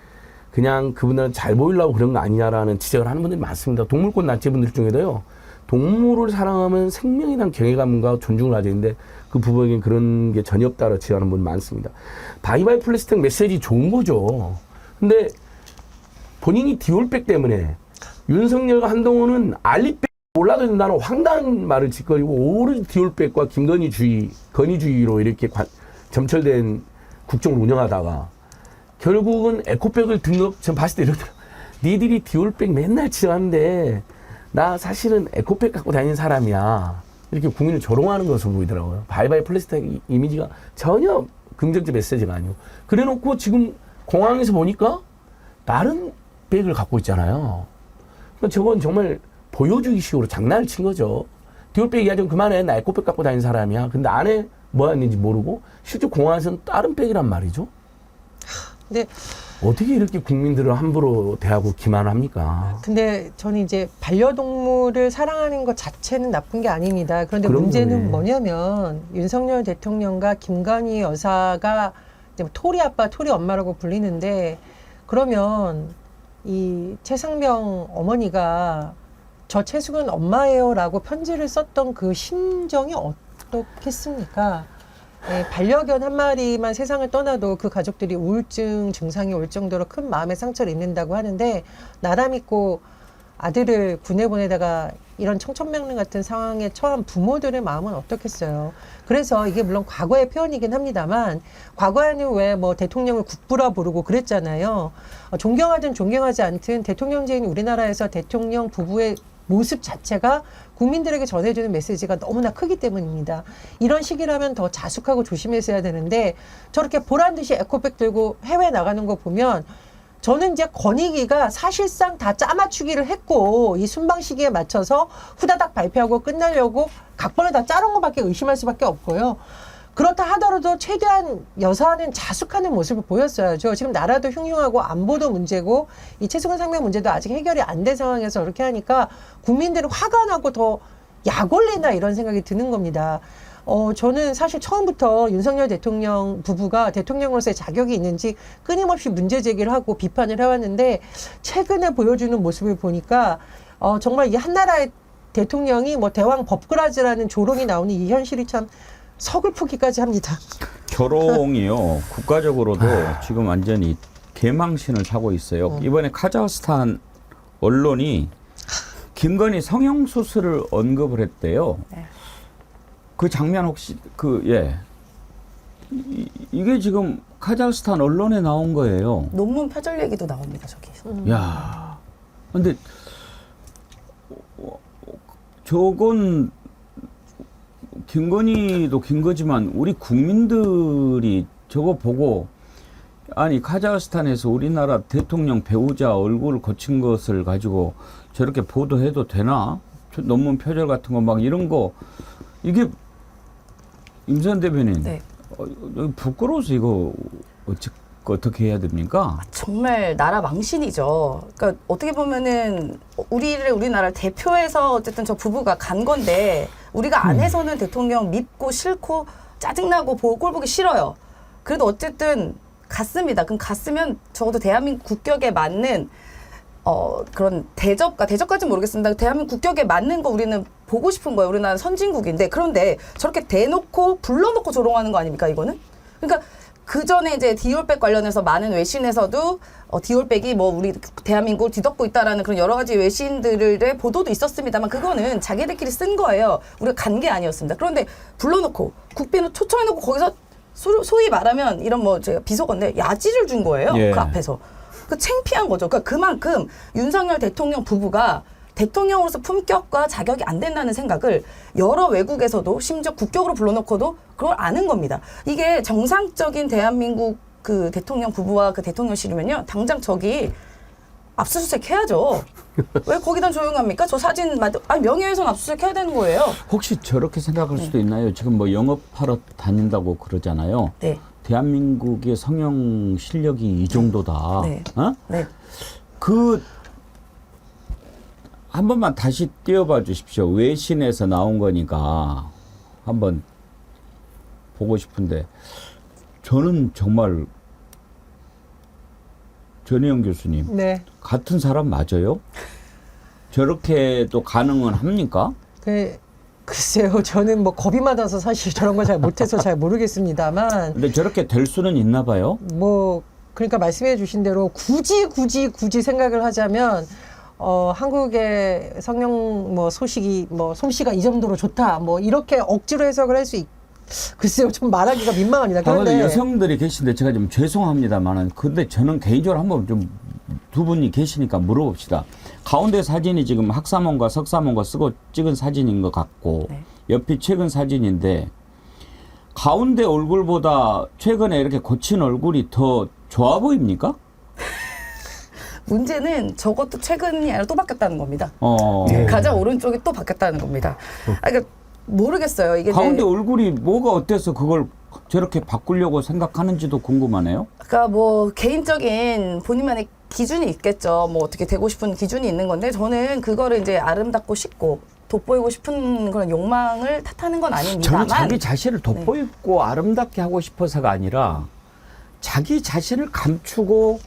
그냥 그분들은 잘 보이려고 그런 거 아니냐라는 지적을 하는 분들이 많습니다. 동물권 단체분들 중에도요. 동물을 사랑하면 생명에 대한 경외감과 존중을 가져야 되는데 그 부부에게는 그런 게 전혀 없다고 지적하는 분이 많습니다. 바이바이 플라스틱 메시지 좋은 거죠. 근데 본인이 디올백 때문에 윤석열과 한동훈은 알리백 몰라도 된다는 황당한 말을 짓거리고 오로지 디올백과 건의주의로 이렇게 점철된 국정을 운영하다가 결국은 에코백을 전 봤을 때 이러더라고요. 니들이 디올백 맨날 지어하는데 나 사실은 에코백 갖고 다니는 사람이야. 이렇게 국민을 조롱하는 것으로 보이더라고요. 바이바이 플라스틱 이미지가 전혀 긍정적 메시지가 아니고. 그래놓고 지금 공항에서 보니까 다른 백을 갖고 있잖아요. 그러니까 저건 정말 보여주기식으로 장난을 친 거죠. 디올백 이야기 좀 그만해. 나 에코백 갖고 다니는 사람이야. 근데 안에 뭐 했는지 모르고 실제 공항에서는 다른 백이란 말이죠. 근데 어떻게 이렇게 국민들을 함부로 대하고 기만합니까? 근데 저는 이제 반려동물을 사랑하는 것 자체는 나쁜 게 아닙니다. 그런데 그럼요, 문제는 네. 뭐냐면 윤석열 대통령과 김건희 여사가 이제 토리 아빠, 토리 엄마라고 불리는데 그러면 이 최상병 어머니가 저 최숙은 엄마예요라고 편지를 썼던 그 심정이 어떻겠습니까? 네, 반려견 한 마리만 세상을 떠나도 그 가족들이 우울증 증상이 올 정도로 큰 마음의 상처를 입는다고 하는데 나라 믿고 아들을 군에 보내다가 이런 청천벽력 같은 상황에 처한 부모들의 마음은 어떻겠어요. 그래서 이게 물론 과거의 표현이긴 합니다만 과거에는 왜 뭐 대통령을 국부라 부르고 그랬잖아요. 존경하든 존경하지 않든 대통령제인 우리나라에서 대통령 부부의 모습 자체가 국민들에게 전해주는 메시지가 너무나 크기 때문입니다. 이런 시기라면 더 자숙하고 조심했어야 되는데 저렇게 보란 듯이 에코백 들고 해외 나가는 거 보면 저는 이제 권익위가 사실상 다 짜맞추기를 했고 이 순방 시기에 맞춰서 후다닥 발표하고 끝나려고 각본을 다 짜놓은 것밖에 의심할 수밖에 없고요. 그렇다 하더라도 최대한 여사는 자숙하는 모습을 보였어야죠. 지금 나라도 흉흉하고 안보도 문제고 이 최수근 상명 문제도 아직 해결이 안 된 상황에서 그렇게 하니까 국민들이 화가 나고 더 약 올리나 이런 생각이 드는 겁니다. 저는 사실 처음부터 윤석열 대통령 부부가 대통령으로서의 자격이 있는지 끊임없이 문제 제기를 하고 비판을 해왔는데 최근에 보여주는 모습을 보니까 정말 이 한나라의 대통령이 뭐 대왕 법그라지라는 조롱이 나오는 이 현실이 참 서글프기까지 합니다. 조롱이요. 국가적으로도 지금 완전히 개망신을 사고 있어요. 이번에 카자흐스탄 언론이 김건희 성형수술을 언급을 했대요. 네. 그 장면 혹시 이게 지금 카자흐스탄 언론에 나온 거예요. 논문 표절 얘기도 나옵니다, 저기. 야, 근데 저건 김건희도 긴 거지만 우리 국민들이 저거 보고 아니 카자흐스탄에서 우리나라 대통령 배우자 얼굴을 거친 것을 가지고 저렇게 보도해도 되나? 논문 표절 같은 거 막 이런 거 이게 임선 대변인 네. 부끄러워서 이거 어떻게 해야 됩니까? 정말 나라 망신이죠. 그러니까 어떻게 보면은 우리나라를 대표해서 어쨌든 저 부부가 간 건데 우리가 안에서는 대통령 밉고 싫고 짜증나고 꼴 보기 싫어요. 그래도 어쨌든 갔습니다. 그럼 갔으면 적어도 대한민국 국격에 맞는 그런 대접까지는 모르겠습니다. 대한민국 국격에 맞는 거 우리는 보고 싶은 거예요. 우리나라 선진국인데 그런데 저렇게 대놓고 불러놓고 조롱하는 거 아닙니까 이거는? 그러니까 그 전에 이제 디올백 관련해서 많은 외신에서도 디올백이 뭐 우리 대한민국을 뒤덮고 있다라는 그런 여러 가지 외신들의 보도도 있었습니다만 그거는 자기들끼리 쓴 거예요. 우리가 간 게 아니었습니다. 그런데 불러놓고 국빈을 초청해놓고 거기서 소위 말하면 이런 뭐 제가 비속어인데 야지를 준 거예요. 예. 그 앞에서. 그 창피한 거죠. 그러니까 그만큼 윤석열 대통령 부부가 대통령으로서 품격과 자격이 안 된다는 생각을 여러 외국에서도 심지어 국격으로 불러놓고도 그걸 아는 겁니다. 이게 정상적인 대한민국 그 대통령 부부와 그 대통령실이면요. 당장 저기 압수수색 해야죠. 왜 거기다 조용합니까? 저 사진 명예훼손 압수수색 해야 되는 거예요. 혹시 저렇게 생각할 수도 있나요? 지금 뭐 영업하러 다닌다고 그러잖아요. 네. 대한민국의 성형 실력이 이 정도다. 네. 네. 한 번만 다시 띄워봐 주십시오. 외신에서 나온 거니까 한번 보고 싶은데 저는 정말 전혜영 교수님 네. 같은 사람 맞아요? 저렇게도 가능은 합니까? 글쎄요. 저는 뭐 겁이 많아서 사실 저런 걸 잘 못해서 잘 모르겠습니다만 근데 저렇게 될 수는 있나 봐요? 뭐 그러니까 말씀해 주신 대로 굳이 생각을 하자면 한국의 성형 뭐 소식이 뭐 솜씨가 이 정도로 좋다 뭐 이렇게 억지로 해석을 할 수 글쎄요. 좀 말하기가 민망합니다. 그런데 여성들이 계신데 제가 좀 죄송합니다만은 근데 저는 개인적으로 한번 좀 두 분이 계시니까 물어봅시다. 가운데 사진이 지금 학사모과 석사모가 쓰고 찍은 사진인 것 같고 네. 옆이 최근 사진인데 가운데 얼굴보다 최근에 이렇게 고친 얼굴이 더 좋아 보입니까? 문제는 저것도 최근이 아니라 또 바뀌었다는 겁니다. 네. 가장 오른쪽이 또 바뀌었다는 겁니다. 그러니까 모르겠어요. 이게 가운데 이제 얼굴이 뭐가 어때서 그걸 저렇게 바꾸려고 생각하는지도 궁금하네요. 그러니까 뭐 개인적인 본인만의 기준이 있겠죠. 뭐 어떻게 되고 싶은 기준이 있는 건데 저는 그거를 이제 아름답고 싶고 돋보이고 싶은 그런 욕망을 탓하는 건 아닙니다만 저는 자기 자신을 돋보이고 아름답게 하고 싶어서가 아니라 자기 자신을 감추고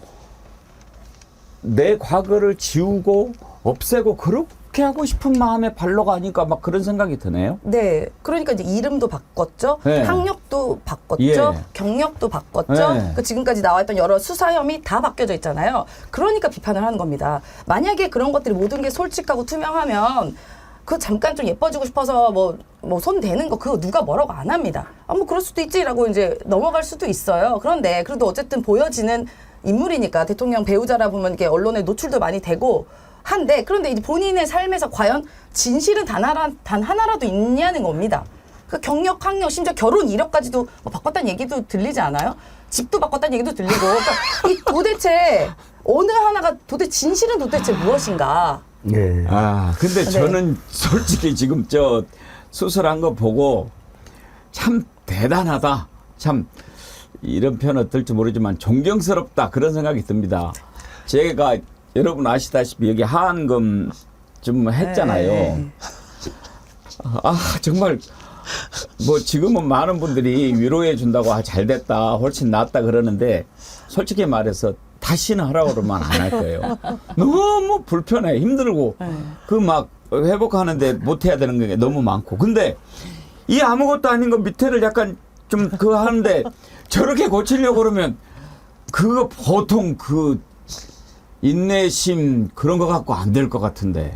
내 과거를 지우고 없애고 그렇게 하고 싶은 마음의 발로가 아닐까 막 그런 생각이 드네요. 네. 그러니까 이제 이름도 바꿨죠. 네. 학력도 바꿨죠. 예. 경력도 바꿨죠. 네. 그 지금까지 나와있던 여러 수사 혐의 다 바뀌어져 있잖아요. 그러니까 비판을 하는 겁니다. 만약에 그런 것들이 모든 게 솔직하고 투명하면 그 잠깐 좀 예뻐지고 싶어서 뭐 손 대는 거 그거 누가 뭐라고 안 합니다. 뭐 그럴 수도 있지라고 이제 넘어갈 수도 있어요. 그런데 그래도 어쨌든 보여지는 인물이니까 대통령 배우자라 보면 이게 언론에 노출도 많이 되고 한데 그런데 이제 본인의 삶에서 과연 진실은 단 하나라도 있냐는 겁니다. 그 경력, 학력, 심지어 결혼 이력까지도 뭐 바꿨다는 얘기도 들리지 않아요? 집도 바꿨다는 얘기도 들리고. 그러니까 이 도대체 어느 하나가 도대체 진실은 도대체 무엇인가? 네. 근데 저는 솔직히 지금 저 수술한 거 보고 참 대단하다. 참 이런 표현 어떨지 모르지만 존경스럽다 그런 생각이 듭니다. 제가 여러분 아시다시피 여기 하안금 좀 했잖아요. 정말 뭐 지금은 많은 분들이 위로해 준다고 잘 됐다 훨씬 낫다 그러는데 솔직히 말해서 다시는 하라고 그러면 안 할 거예요. 너무 불편해 힘들고 그 막 회복하는데 못 해야 되는 게 너무 많고 근데 이 아무것도 아닌 거 밑에를 약간 좀 그거 하는데 저렇게 고치려고 그러면 그거 보통 그 인내심 그런 거 갖고 안 될 것 같은데.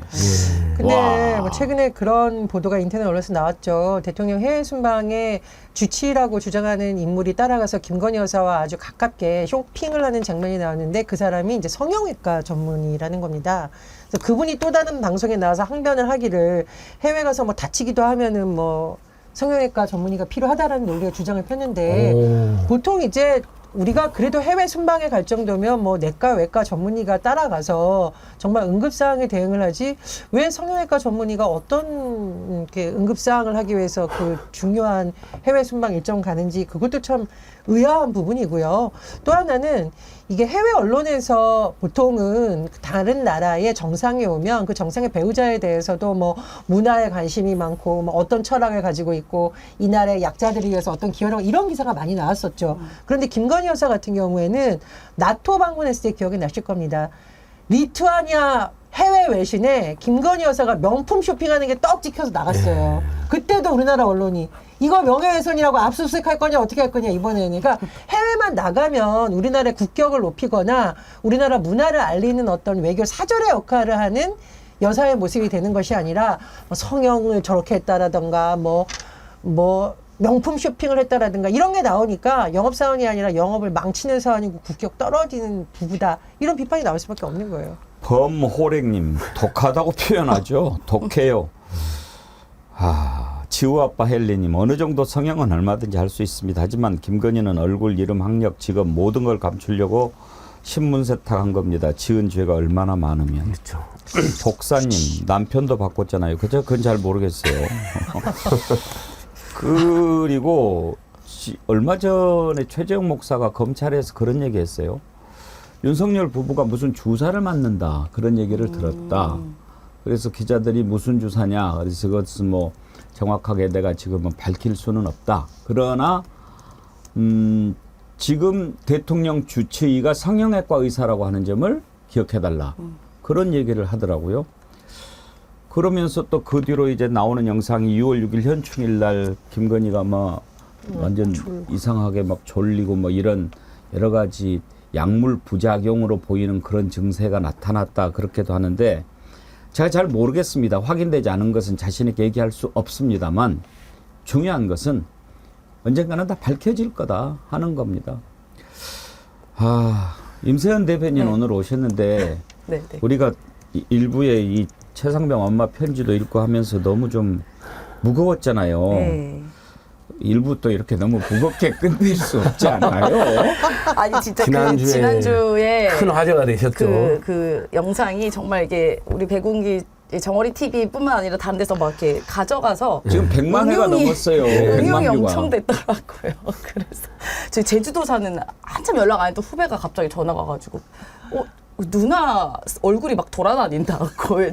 근데 뭐 최근에 그런 보도가 인터넷 언론에서 나왔죠. 대통령 해외 순방의 주치의라고 주장하는 인물이 따라가서 김건희 여사와 아주 가깝게 쇼핑을 하는 장면이 나왔는데 그 사람이 이제 성형외과 전문의라는 겁니다. 그래서 그분이 또 다른 방송에 나와서 항변을 하기를 해외 가서 뭐 다치기도 하면은 뭐 성형외과 전문의가 필요하다라는 논리의 주장을 폈는데 보통 이제 우리가 그래도 해외 순방에 갈 정도면 뭐 내과 외과 전문의가 따라가서 정말 응급사항에 대응을 하지 왜 성형외과 전문의가 어떤 이렇게 응급사항을 하기 위해서 그 중요한 해외 순방 일정 가는지 그것도 참 의아한 부분이고요. 또 하나는 이게 해외 언론에서 보통은 다른 나라의 정상에 오면 그 정상의 배우자에 대해서도 뭐 문화에 관심이 많고 뭐 어떤 철학을 가지고 있고 이 나라의 약자들을 위해서 어떤 기여를 하고 이런 기사가 많이 나왔었죠. 그런데 김건희 여사 같은 경우에는 나토 방문했을 때 기억이 나실 겁니다. 리투아니아 해외 외신에 김건희 여사가 명품 쇼핑하는 게 떡 찍혀서 나갔어요. 그때도 우리나라 언론이 이거 명예훼손이라고 압수수색할 거냐 어떻게 할 거냐 이번에는. 그러니까 해외만 나가면 우리나라의 국격을 높이거나 우리나라 문화를 알리는 어떤 외교 사절의 역할을 하는 여사의 모습이 되는 것이 아니라 뭐 성형을 저렇게 했다라던가 뭐 명품 쇼핑을 했다라든가 이런 게 나오니까 영업사원이 아니라 영업을 망치는 사원이고 국격 떨어지는 부부다. 이런 비판이 나올 수밖에 없는 거예요. 범호랭님 독하다고 표현하죠. 독해요. 지우아빠 헬리님 어느 정도 성형은 얼마든지 할 수 있습니다. 하지만 김건희는 얼굴, 이름, 학력, 직업 모든 걸 감추려고 신문 세탁한 겁니다. 지은 죄가 얼마나 많으면. 그렇죠. 복사님 남편도 바꿨잖아요. 그건 잘 모르겠어요. 그리고 얼마 전에 최재형 목사가 검찰에서 그런 얘기 했어요. 윤석열 부부가 무슨 주사를 맞는다 그런 얘기를 들었다. 그래서 기자들이 무슨 주사냐 그래서 그것은 뭐 정확하게 내가 지금은 밝힐 수는 없다. 그러나 지금 대통령 주치의가 성형외과 의사라고 하는 점을 기억해달라. 그런 얘기를 하더라고요. 그러면서 또 그 뒤로 이제 나오는 영상이 6월 6일 현충일 날 김건희가 막 완전 이상하게 막 졸리고 뭐 이런 여러 가지 약물 부작용으로 보이는 그런 증세가 나타났다 그렇게도 하는데 제가 잘 모르겠습니다. 확인되지 않은 것은 자신 있게 얘기할 수 없습니다만 중요한 것은 언젠가는 다 밝혀질 거다 하는 겁니다. 임세현 대변인 오늘 오셨는데 우리가 일부에 이 최상병 엄마 편지도 읽고 하면서 너무 좀 무거웠잖아요. 일부 또 이렇게 너무 무겁게 끝낼 수 없지 않아요? 아니 진짜 지난주에 큰 화제가 되셨죠. 그 영상이 정말 이게 우리 백운기 정어리 TV뿐만 아니라 다른 데서 막 이렇게 가져가서 지금 100만 회가 넘었어요. 응용이 100만 엄청 됐더라고요. 그래서 저희 제주도 사는 한참 연락 안 했던 후배가 갑자기 전화가 가지고 누나 얼굴이 막 돌아다닌다고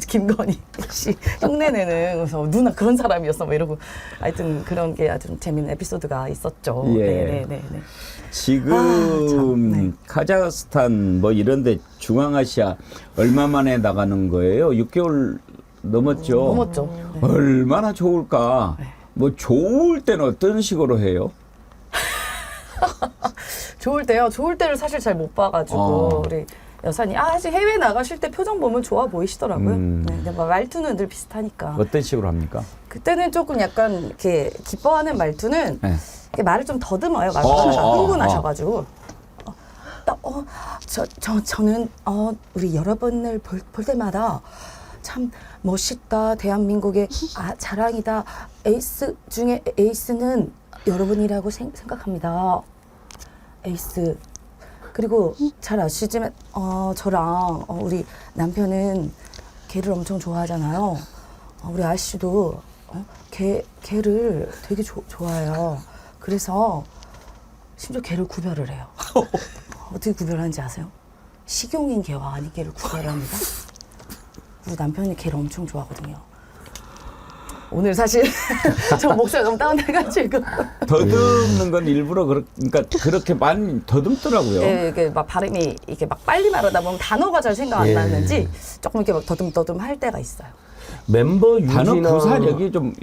김건희 씨 흉내내는. 그래서 누나 그런 사람이었어 뭐 이러고 하여튼 그런 게 아주 재밌는 에피소드가 있었죠. 예. 지금 카자흐스탄 뭐 이런데 중앙아시아 얼마 만에 나가는 거예요? 6개월 넘었죠. 넘었죠. 얼마나 좋을까? 뭐 좋을 때는 어떤 식으로 해요? 좋을 때요. 좋을 때를 사실 잘 못 봐가지고 우리 여사님, 아직 해외 나가실 때 표정 보면 좋아 보이시더라고요. 네, 근데 뭐 말투는 늘 비슷하니까. 어떤 식으로 합니까? 그때는 조금 약간 이렇게 기뻐하는 말투는 네. 이렇게 말을 좀 더듬어요. 말하다가 흥분하셔가지고. 저는 우리 여러분을 볼 때마다 참 멋있다. 대한민국의 자랑이다. 에이스 중에 에이스는 여러분이라고 생각합니다. 에이스. 그리고 잘 아시지만 저랑 우리 남편은 개를 엄청 좋아하잖아요. 우리 아저씨도 개를 되게 좋아해요. 그래서 심지어 개를 구별을 해요. 어떻게 구별하는지 아세요? 식용인 개와 아닌 개를 구별합니다. 우리 남편이 개를 엄청 좋아하거든요. 오늘 사실 저 목소리가 너무 다운돼가지고 더듬는 건 일부러 그러니까 그렇게 많이 더듬더라고요. 네, 이게 막 발음이 이게 막 빨리 말하다 보면 단어가 잘 생각 안 나는지 조금 이렇게 막 더듬 할 때가 있어요. 멤버 단어 유지나 구사력이 좀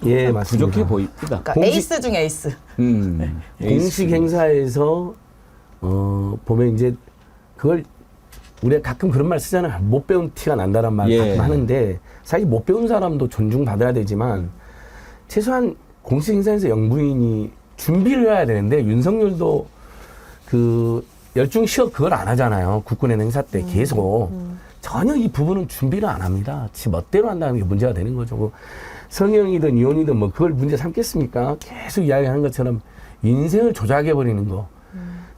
부족해 보입니다. 그러니까 에이스 중에 에이스. 공식 행사에서 보면 이제 그걸 우리가 가끔 그런 말 쓰잖아요. 못 배운 티가 난다는 말 가끔 하는데 사실 못 배운 사람도 존중받아야 되지만 최소한 공식 행사에서 영부인이 준비를 해야 되는데 윤석열도 그 열중 시업 그걸 안 하잖아요. 국군의 행사 때 계속 전혀 이 부분은 준비를 안 합니다. 지 멋대로 한다는 게 문제가 되는 거죠. 성형이든 이혼이든 뭐 그걸 문제 삼겠습니까? 계속 이야기하는 것처럼 인생을 조작해버리는 거.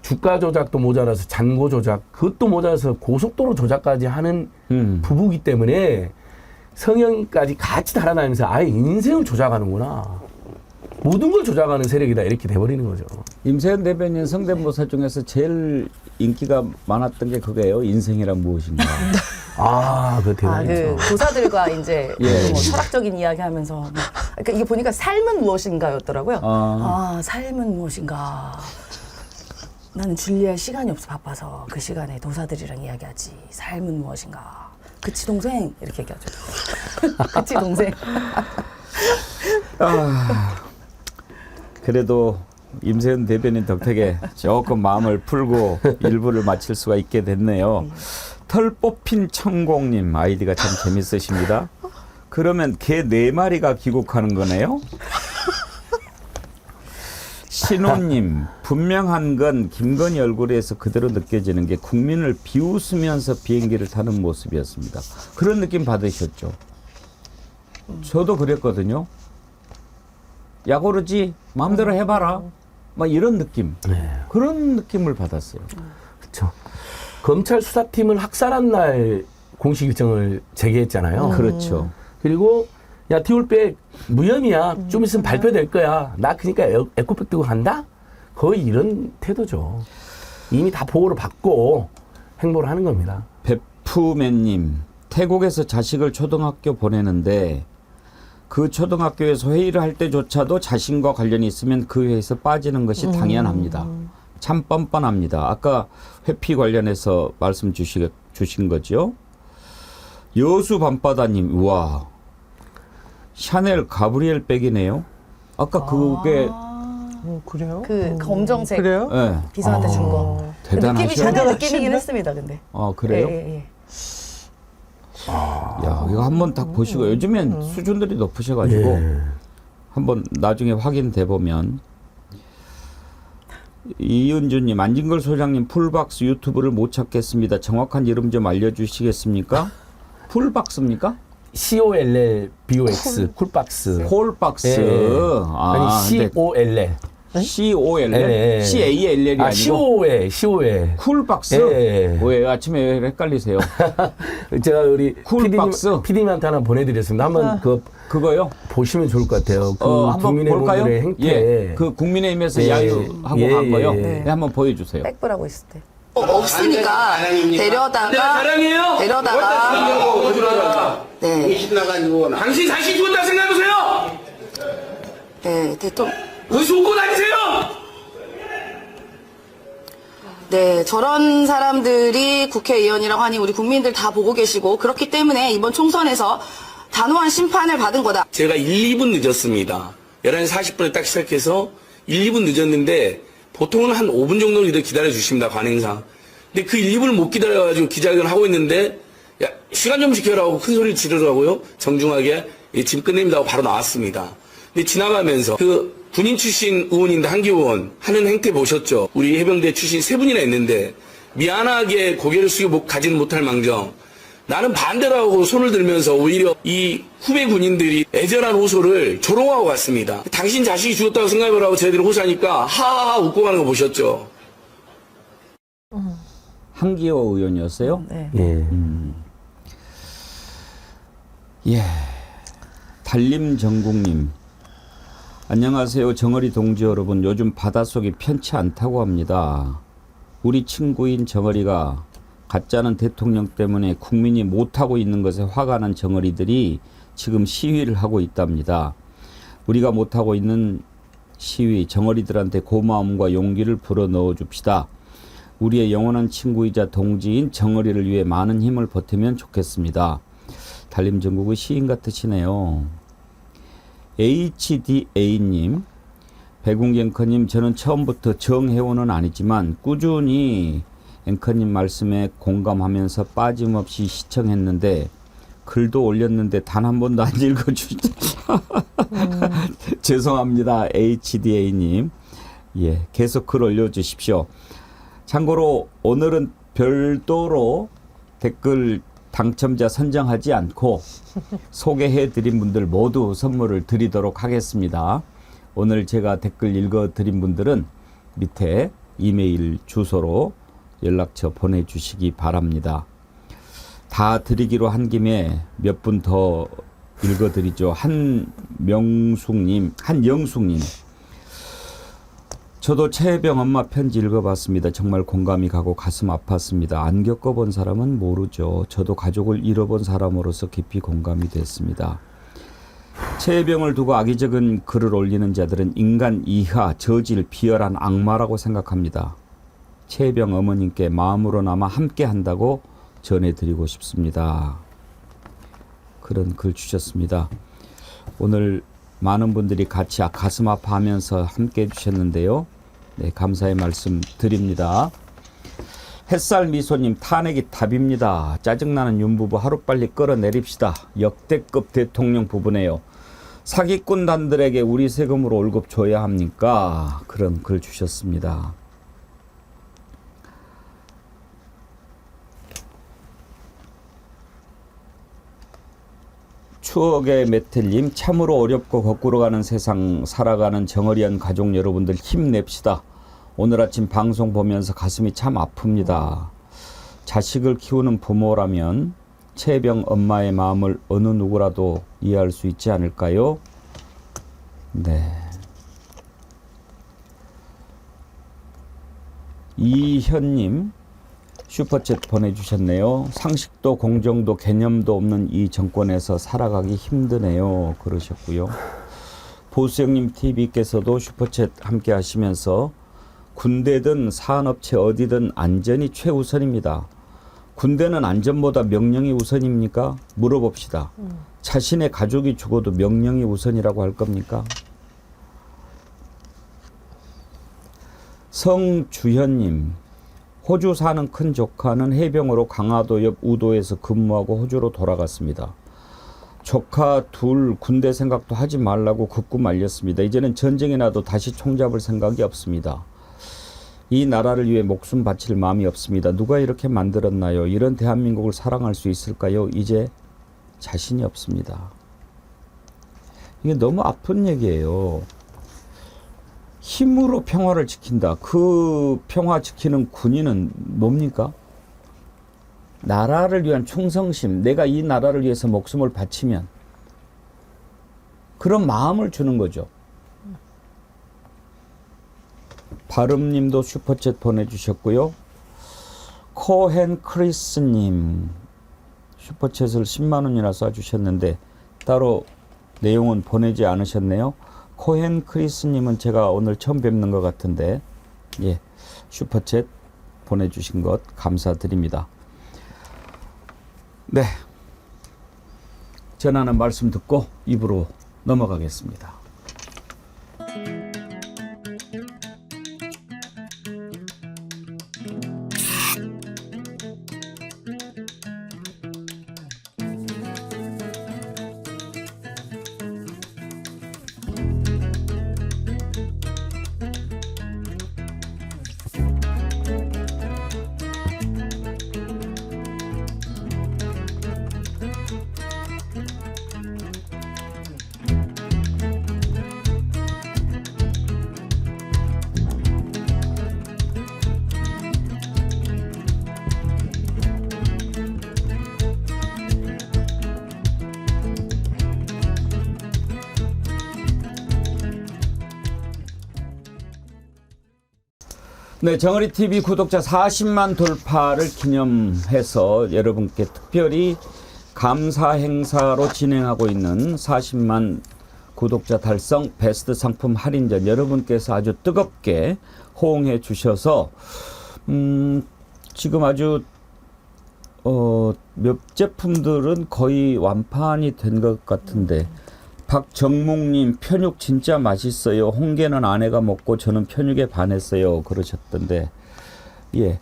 주가 조작도 모자라서 잔고 조작, 그것도 모자라서 고속도로 조작까지 하는 부부기 때문에 성형까지 같이 달아나면서 아예 인생을 조작하는구나. 모든 걸 조작하는 세력이다 이렇게 돼버리는 거죠. 임세현 대변인 성대모사 중에서 제일 인기가 많았던 게 그거예요. 인생이란 무엇인가. 그 대단했죠. 그 도사들과 이제 예. 뭐 철학적인 이야기하면서 그러니까 이게 보니까 삶은 무엇인가였더라고요. 삶은 무엇인가. 나는 준비할 시간이 없어 바빠서 그 시간에 도사들이랑 이야기하지. 삶은 무엇인가. 그치 동생 이렇게 얘기하죠. 그치 동생. 그래도 임세현 대변인 덕택에 조금 마음을 풀고 일부를 마칠 수가 있게 됐네요. 털 뽑힌 천공님 아이디가 참 재밌으십니다. 그러면 개 4마리가 귀국하는 거네요? 신호님, 분명한 건 김건희 얼굴에서 그대로 느껴지는 게 국민을 비웃으면서 비행기를 타는 모습이었습니다. 그런 느낌 받으셨죠? 저도 그랬거든요. 야구르지 마음대로 해봐라. 막 이런 느낌. 그런 느낌을 받았어요. 그렇죠. 검찰 수사팀을 학살한 날 공식 일정을 제기했잖아요. 그렇죠. 그리고 야 디올백 무혐의야. 좀 있으면 발표될 거야. 나 그러니까 에코백 들고 간다? 거의 이런 태도죠. 이미 다 보고를 받고 행보를 하는 겁니다. 베프맨님, 태국에서 자식을 초등학교 보내는데 그 초등학교에서 회의를 할 때조차도 자신과 관련이 있으면 그 회의에서 빠지는 것이 당연합니다. 참 뻔뻔합니다. 아까 회피 관련해서 말씀 주신 거죠. 여수 밤바다님, 우와. 샤넬 가브리엘 백이네요. 아까 그게 그래요? 그 검정색 그래요? 네. 비서한테 준 거. 대단하셔. 느낌이 샤넬 느낌이긴 했습니다. 근데. 그래요? 예. 야, 이거 한번 딱 보시고 요즘엔 수준들이 높으셔가지고 한번 나중에 확인돼 보면. 이은주님, 안진걸 소장님 풀박스 유튜브를 못 찾겠습니다. 정확한 이름 좀 알려주시겠습니까? 풀박스입니까? COLLBOX 쿨박스. 콜박스. 아니 COLL. COLL? CALL이 아니고 COL. 쿨박스? 왜 아침에 왜 헷갈리세요? 제가 우리 쿨박스? PD님한테 하나 보내드렸습니다. 한번 그거요? 보시면 좋을 것 같아요. 그 한번 볼까요? 국민의힘의 행태. 예, 그 국민의힘에서 야유하고 간 거요. 네, 한번 보여주세요. 백브라고 있을 때. 없으니까 데려다가 네. 신나가지고 당신 자신 죽었다 생각해보세요. 네, 대통령 어디서 웃고 다니세요? 네, 저런 사람들이 국회의원이라고 하니 우리 국민들 다 보고 계시고 그렇기 때문에 이번 총선에서 단호한 심판을 받은 거다. 제가 1, 2분 늦었습니다. 11시 40분에 딱 시작해서 1, 2분 늦었는데 보통은 한 5분 정도 기다려 주십니다. 관행상. 근데 그 1, 2분을 못 기다려가지고 기자회견을 하고 있는데 야, 시간 좀 지켜라고 큰 소리를 지르더라고요. 정중하게 지금 끝냅니다 하고 바로 나왔습니다. 근데 지나가면서 그 군인 출신 의원인데 한기호 의원 하는 행태 보셨죠? 우리 해병대 출신 3분이나 있는데 미안하게 고개를 숙여 가지는 못할 망정 나는 반대로 하고 손을 들면서 오히려 이 후배 군인들이 애절한 호소를 조롱하고 갔습니다. 당신 자식이 죽었다고 생각을 하고 저희들이 호소하니까 하하하 웃고 가는 거 보셨죠? 한기호 의원이었어요? 네. 예. 달림정국님. 안녕하세요. 정어리 동지 여러분. 요즘 바닷속이 편치 않다고 합니다. 우리 친구인 정어리가 가짜는 대통령 때문에 국민이 못하고 있는 것에 화가 난 정어리들이 지금 시위를 하고 있답니다. 우리가 못하고 있는 시위, 정어리들한테 고마움과 용기를 불어넣어 줍시다. 우리의 영원한 친구이자 동지인 정어리를 위해 많은 힘을 보태면 좋겠습니다. 달림정국의 시인 같으시네요. HDA님, 백운기 앵커님, 저는 처음부터 정회원은 아니지만 꾸준히 앵커님 말씀에 공감하면서 빠짐없이 시청했는데 글도 올렸는데 단 한 번도 안 읽어주시죠. 죄송합니다. HDA님. 예, 계속 글 올려주십시오. 참고로 오늘은 별도로 댓글 당첨자 선정하지 않고 소개해드린 분들 모두 선물을 드리도록 하겠습니다. 오늘 제가 댓글 읽어드린 분들은 밑에 이메일 주소로 연락처 보내주시기 바랍니다. 다 드리기로 한 김에 몇 분 더 읽어드리죠. 한영숙님. 저도 최혜병 엄마 편지 읽어봤습니다. 정말 공감이 가고 가슴 아팠습니다. 안 겪어본 사람은 모르죠. 저도 가족을 잃어본 사람으로서 깊이 공감이 됐습니다. 최혜병을 두고 악의적인 글을 올리는 자들은 인간 이하, 저질, 비열한 악마라고 생각합니다. 최혜병 어머님께 마음으로나마 함께 한다고 전해드리고 싶습니다. 그런 글 주셨습니다. 오늘 많은 분들이 같이 가슴 아파하면서 함께 해주셨는데요. 네, 감사의 말씀 드립니다. 햇살 미소님, 탄핵이 답입니다. 짜증나는 윤부부 하루빨리 끌어내립시다. 역대급 대통령 부부네요. 사기꾼단들에게 우리 세금으로 월급 줘야 합니까? 그런 글 주셨습니다. 추억의 메텔님, 참으로 어렵고 거꾸로 가는 세상 살아가는 정어리한 가족 여러분들 힘냅시다. 오늘 아침 방송 보면서 가슴이 참 아픕니다. 자식을 키우는 부모라면 최혜병 엄마의 마음을 어느 누구라도 이해할 수 있지 않을까요? 네. 이현님, 슈퍼챗 보내주셨네요. 상식도 공정도 개념도 없는 이 정권에서 살아가기 힘드네요. 그러셨고요. 보수형님 TV께서도 슈퍼챗 함께 하시면서 군대든 산업체 어디든 안전이 최우선입니다. 군대는 안전보다 명령이 우선입니까? 물어봅시다. 자신의 가족이 죽어도 명령이 우선이라고 할 겁니까? 성주현님, 호주 사는 큰 조카는 해병으로 강화도 옆 우도에서 근무하고 호주로 돌아갔습니다. 조카 둘 군대 생각도 하지 말라고 극구 말렸습니다. 이제는 전쟁이 나도 다시 총잡을 생각이 없습니다. 이 나라를 위해 목숨 바칠 마음이 없습니다. 누가 이렇게 만들었나요? 이런 대한민국을 사랑할 수 있을까요? 이제 자신이 없습니다. 이게 너무 아픈 얘기예요. 힘으로 평화를 지킨다. 그 평화 지키는 군인은 뭡니까? 나라를 위한 충성심, 내가 이 나라를 위해서 목숨을 바치면 그런 마음을 주는 거죠. 바름님도 슈퍼챗 보내주셨고요. 코헨 크리스님 슈퍼챗을 10만 원이나 쏴주셨는데 따로 내용은 보내지 않으셨네요. 코헨 크리스님은 제가 오늘 처음 뵙는 것 같은데, 예, 슈퍼챗 보내주신 것 감사드립니다. 네, 전하는 말씀 듣고 입으로 넘어가겠습니다. 네, 정어리 TV 구독자 40만 돌파를 기념해서 여러분께 특별히 감사 행사로 진행하고 있는 40만 구독자 달성 베스트 상품 할인전 여러분께서 아주 뜨겁게 호응해 주셔서 지금 아주 몇 제품들은 거의 완판이 된 것 같은데 박정묵님 편육 진짜 맛있어요. 홍게는 아내가 먹고 저는 편육에 반했어요. 그러셨던데 예,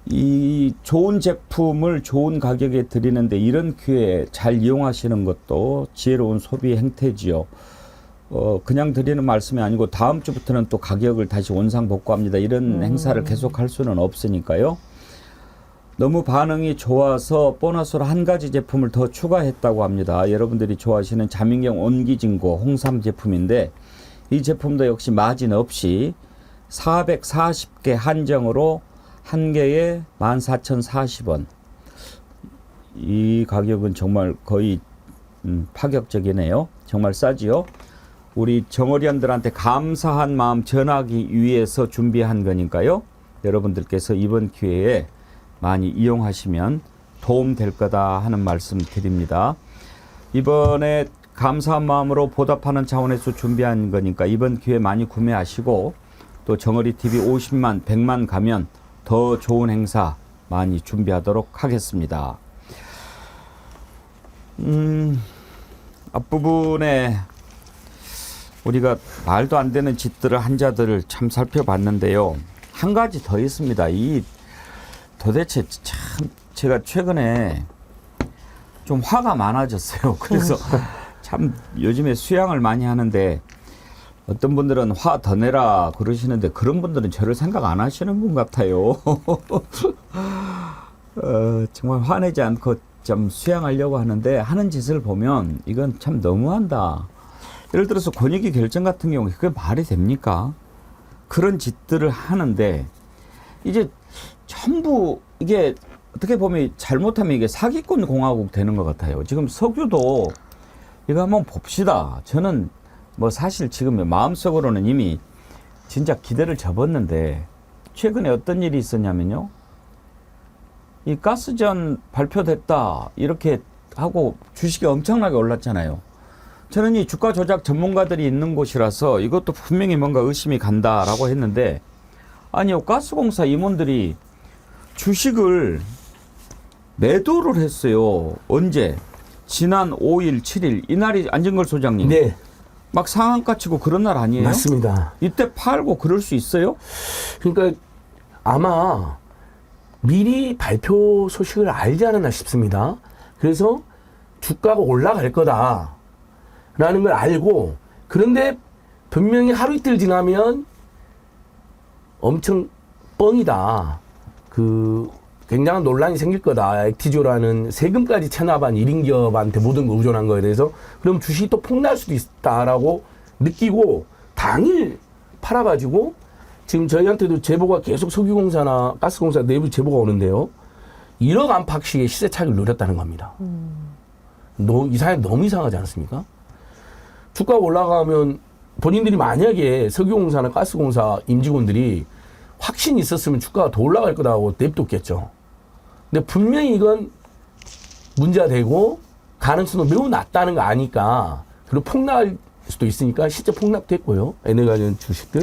이 좋은 제품을 좋은 가격에 드리는데 이런 기회 잘 이용하시는 것도 지혜로운 소비 행태지요. 그냥 드리는 말씀이 아니고 다음 주부터는 또 가격을 다시 원상복구합니다. 이런 행사를 계속할 수는 없으니까요. 너무 반응이 좋아서 보너스로 한 가지 제품을 더 추가했다고 합니다. 여러분들이 좋아하시는 자민경 온기진고 홍삼 제품인데 이 제품도 역시 마진 없이 440개 한정으로 한 개에 14,040원. 이 가격은 정말 거의 파격적이네요. 정말 싸지요. 우리 정어리언들한테 감사한 마음 전하기 위해서 준비한 거니까요. 여러분들께서 이번 기회에 많이 이용하시면 도움 될 거다 하는 말씀 드립니다. 이번에 감사한 마음으로 보답하는 차원에서 준비한 거니까 이번 기회 많이 구매하시고 또 정어리 TV 50만, 100만 가면 더 좋은 행사 많이 준비하도록 하겠습니다. 앞부분에 우리가 말도 안 되는 짓들을 한 자들을 참 살펴봤는데요. 한 가지 더 있습니다. 이 도대체 참 제가 최근에 좀 화가 많아졌어요. 그래서 참 요즘에 수양을 많이 하는데 어떤 분들은 화 더 내라 그러시는데 그런 분들은 저를 생각 안 하시는 분 같아요. 정말 화내지 않고 좀 수양하려고 하는데 하는 짓을 보면 이건 참 너무한다. 예를 들어서 권익위 결정 같은 경우에 그게 말이 됩니까? 그런 짓들을 하는데 이제 전부 이게 어떻게 보면 잘못하면 이게 사기꾼 공화국 되는 것 같아요. 지금 석유도 이거 한번 봅시다. 저는 뭐 사실 지금 마음속으로는 이미 진짜 기대를 접었는데 최근에 어떤 일이 있었냐면요. 이 가스전 발표됐다 이렇게 하고 주식이 엄청나게 올랐잖아요. 저는 이 주가 조작 전문가들이 있는 곳이라서 이것도 분명히 뭔가 의심이 간다라고 했는데 아니요. 가스공사 임원들이 주식을 매도를 했어요. 언제? 지난 5일, 7일 이날이 안진걸 소장님. 네. 막 상한가 치고 그런 날 아니에요? 맞습니다. 이때 팔고 그럴 수 있어요? 그러니까 아마 미리 발표 소식을 알지 않았나 싶습니다. 그래서 주가가 올라갈 거다라는 걸 알고 그런데 분명히 하루 이틀 지나면 엄청 뻥이다. 굉장한 논란이 생길 거다. 액티조라는 세금까지 체납한 1인 기업한테 모든 걸 의존한 거에 대해서 그럼 주식이 또 폭날 수도 있다라고 느끼고 당일 팔아가지고 지금 저희한테도 제보가 계속 석유공사나 가스공사 내부 제보가 오는데요. 1억 안팎씩의 시세 차익을 누렸다는 겁니다. 이 사람이 너무 이상하지 않습니까? 주가가 올라가면 본인들이 만약에 석유공사나 가스공사 임직원들이 확신이 있었으면 주가가 더 올라갈 거다고 냅뒀겠죠. 근데 분명히 이건 문제가 되고 가능성도 매우 낮다는 거 아니까 그리고 폭락할 수도 있으니까 실제 폭락됐고요. 에너지 관련 주식들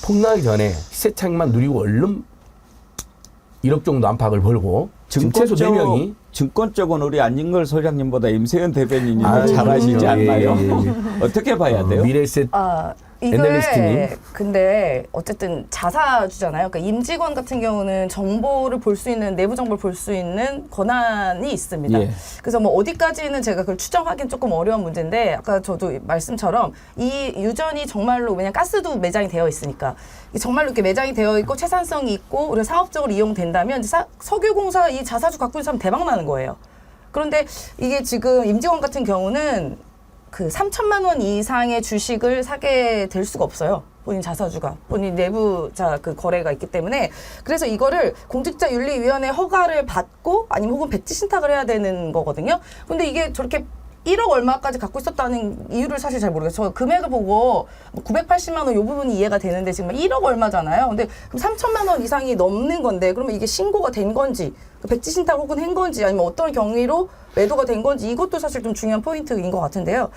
폭락하기 전에 시세 차익만 누리고 얼른 1억 정도 안팎을 벌고 지금 최소 4명이 증권적은 우리 안진걸 소장님보다 임세현 대변인이 잘하시지 않나요? 어떻게 봐야 돼요? 미래에셋 이게 근데 어쨌든 자사주잖아요. 그러니까 임직원 같은 경우는 정보를 볼 수 있는 내부 정보를 볼 수 있는 권한이 있습니다. 예. 그래서 뭐 어디까지는 제가 그걸 추정하기는 조금 어려운 문제인데 아까 저도 말씀처럼 이 유전이 정말로 왜냐 가스도 매장이 되어 있으니까 정말로 이렇게 매장이 되어 있고 채산성이 있고 우리가 사업적으로 이용된다면 석유공사 이 자사주 갖고 있는 사람 대박 나는 거예요. 그런데 이게 지금 임직원 같은 경우는 그 3천만 원 이상의 주식을 사게 될 수가 없어요. 본인 자사주가. 본인 내부자 그 거래가 있기 때문에. 그래서 이거를 공직자윤리위원회 허가를 받고 아니면 혹은 백지 신탁을 해야 되는 거거든요. 근데 이게 저렇게 1억 얼마까지 갖고 있었다는 이유를 사실 잘 모르겠어요. 저 금액을 보고 980만 원 이 부분이 이해가 되는데 지금 1억 얼마잖아요. 근데 그럼 3천만 원 이상이 넘는 건데 그러면 이게 신고가 된 건지 백지 신탁 혹은 한 건지 아니면 어떤 경위로 매도가 된 건지 이것도 사실 좀 중요한 포인트인 것 같은데요.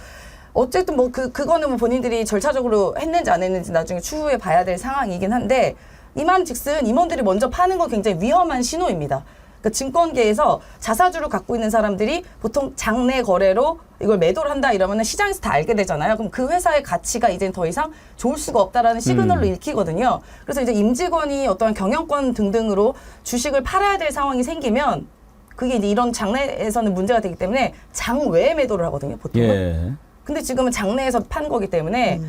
어쨌든 뭐 그거는 뭐 본인들이 절차적으로 했는지 안 했는지 나중에 추후에 봐야 될 상황이긴 한데 이만즉슨 임원들이 먼저 파는 건 굉장히 위험한 신호입니다. 그러니까 증권계에서 자사주를 갖고 있는 사람들이 보통 장내 거래로 이걸 매도를 한다 이러면 시장에서 다 알게 되잖아요. 그럼 그 회사의 가치가 이젠 더 이상 좋을 수가 없다라는 시그널로 읽히거든요. 그래서 이제 임직원이 어떤 경영권 등등으로 주식을 팔아야 될 상황이 생기면 그게 이제 이런 장내에서는 문제가 되기 때문에 장외 매도를 하거든요, 보통은. 예. 근데 지금은 장내에서 판 거기 때문에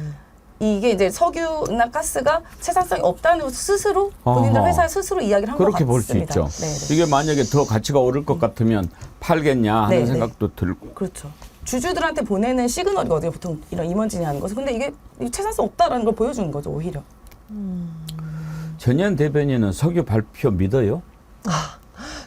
이게 이제 석유나 가스가 채산성이 없다는 걸 스스로 본인들 어허. 회사에 스스로 이야기를 한 것 같습니다. 그렇게 볼 수 있죠. 네. 이게 만약에 더 가치가 오를 것 같으면 팔겠냐 하는 네, 생각도 들고. 그렇죠. 주주들한테 보내는 시그널이거든요. 보통 이런 임원진이 하는 것은. 근데 이게 채산성 없다라는 걸 보여주는 거죠, 오히려. 전현 대변인은 석유 발표 믿어요?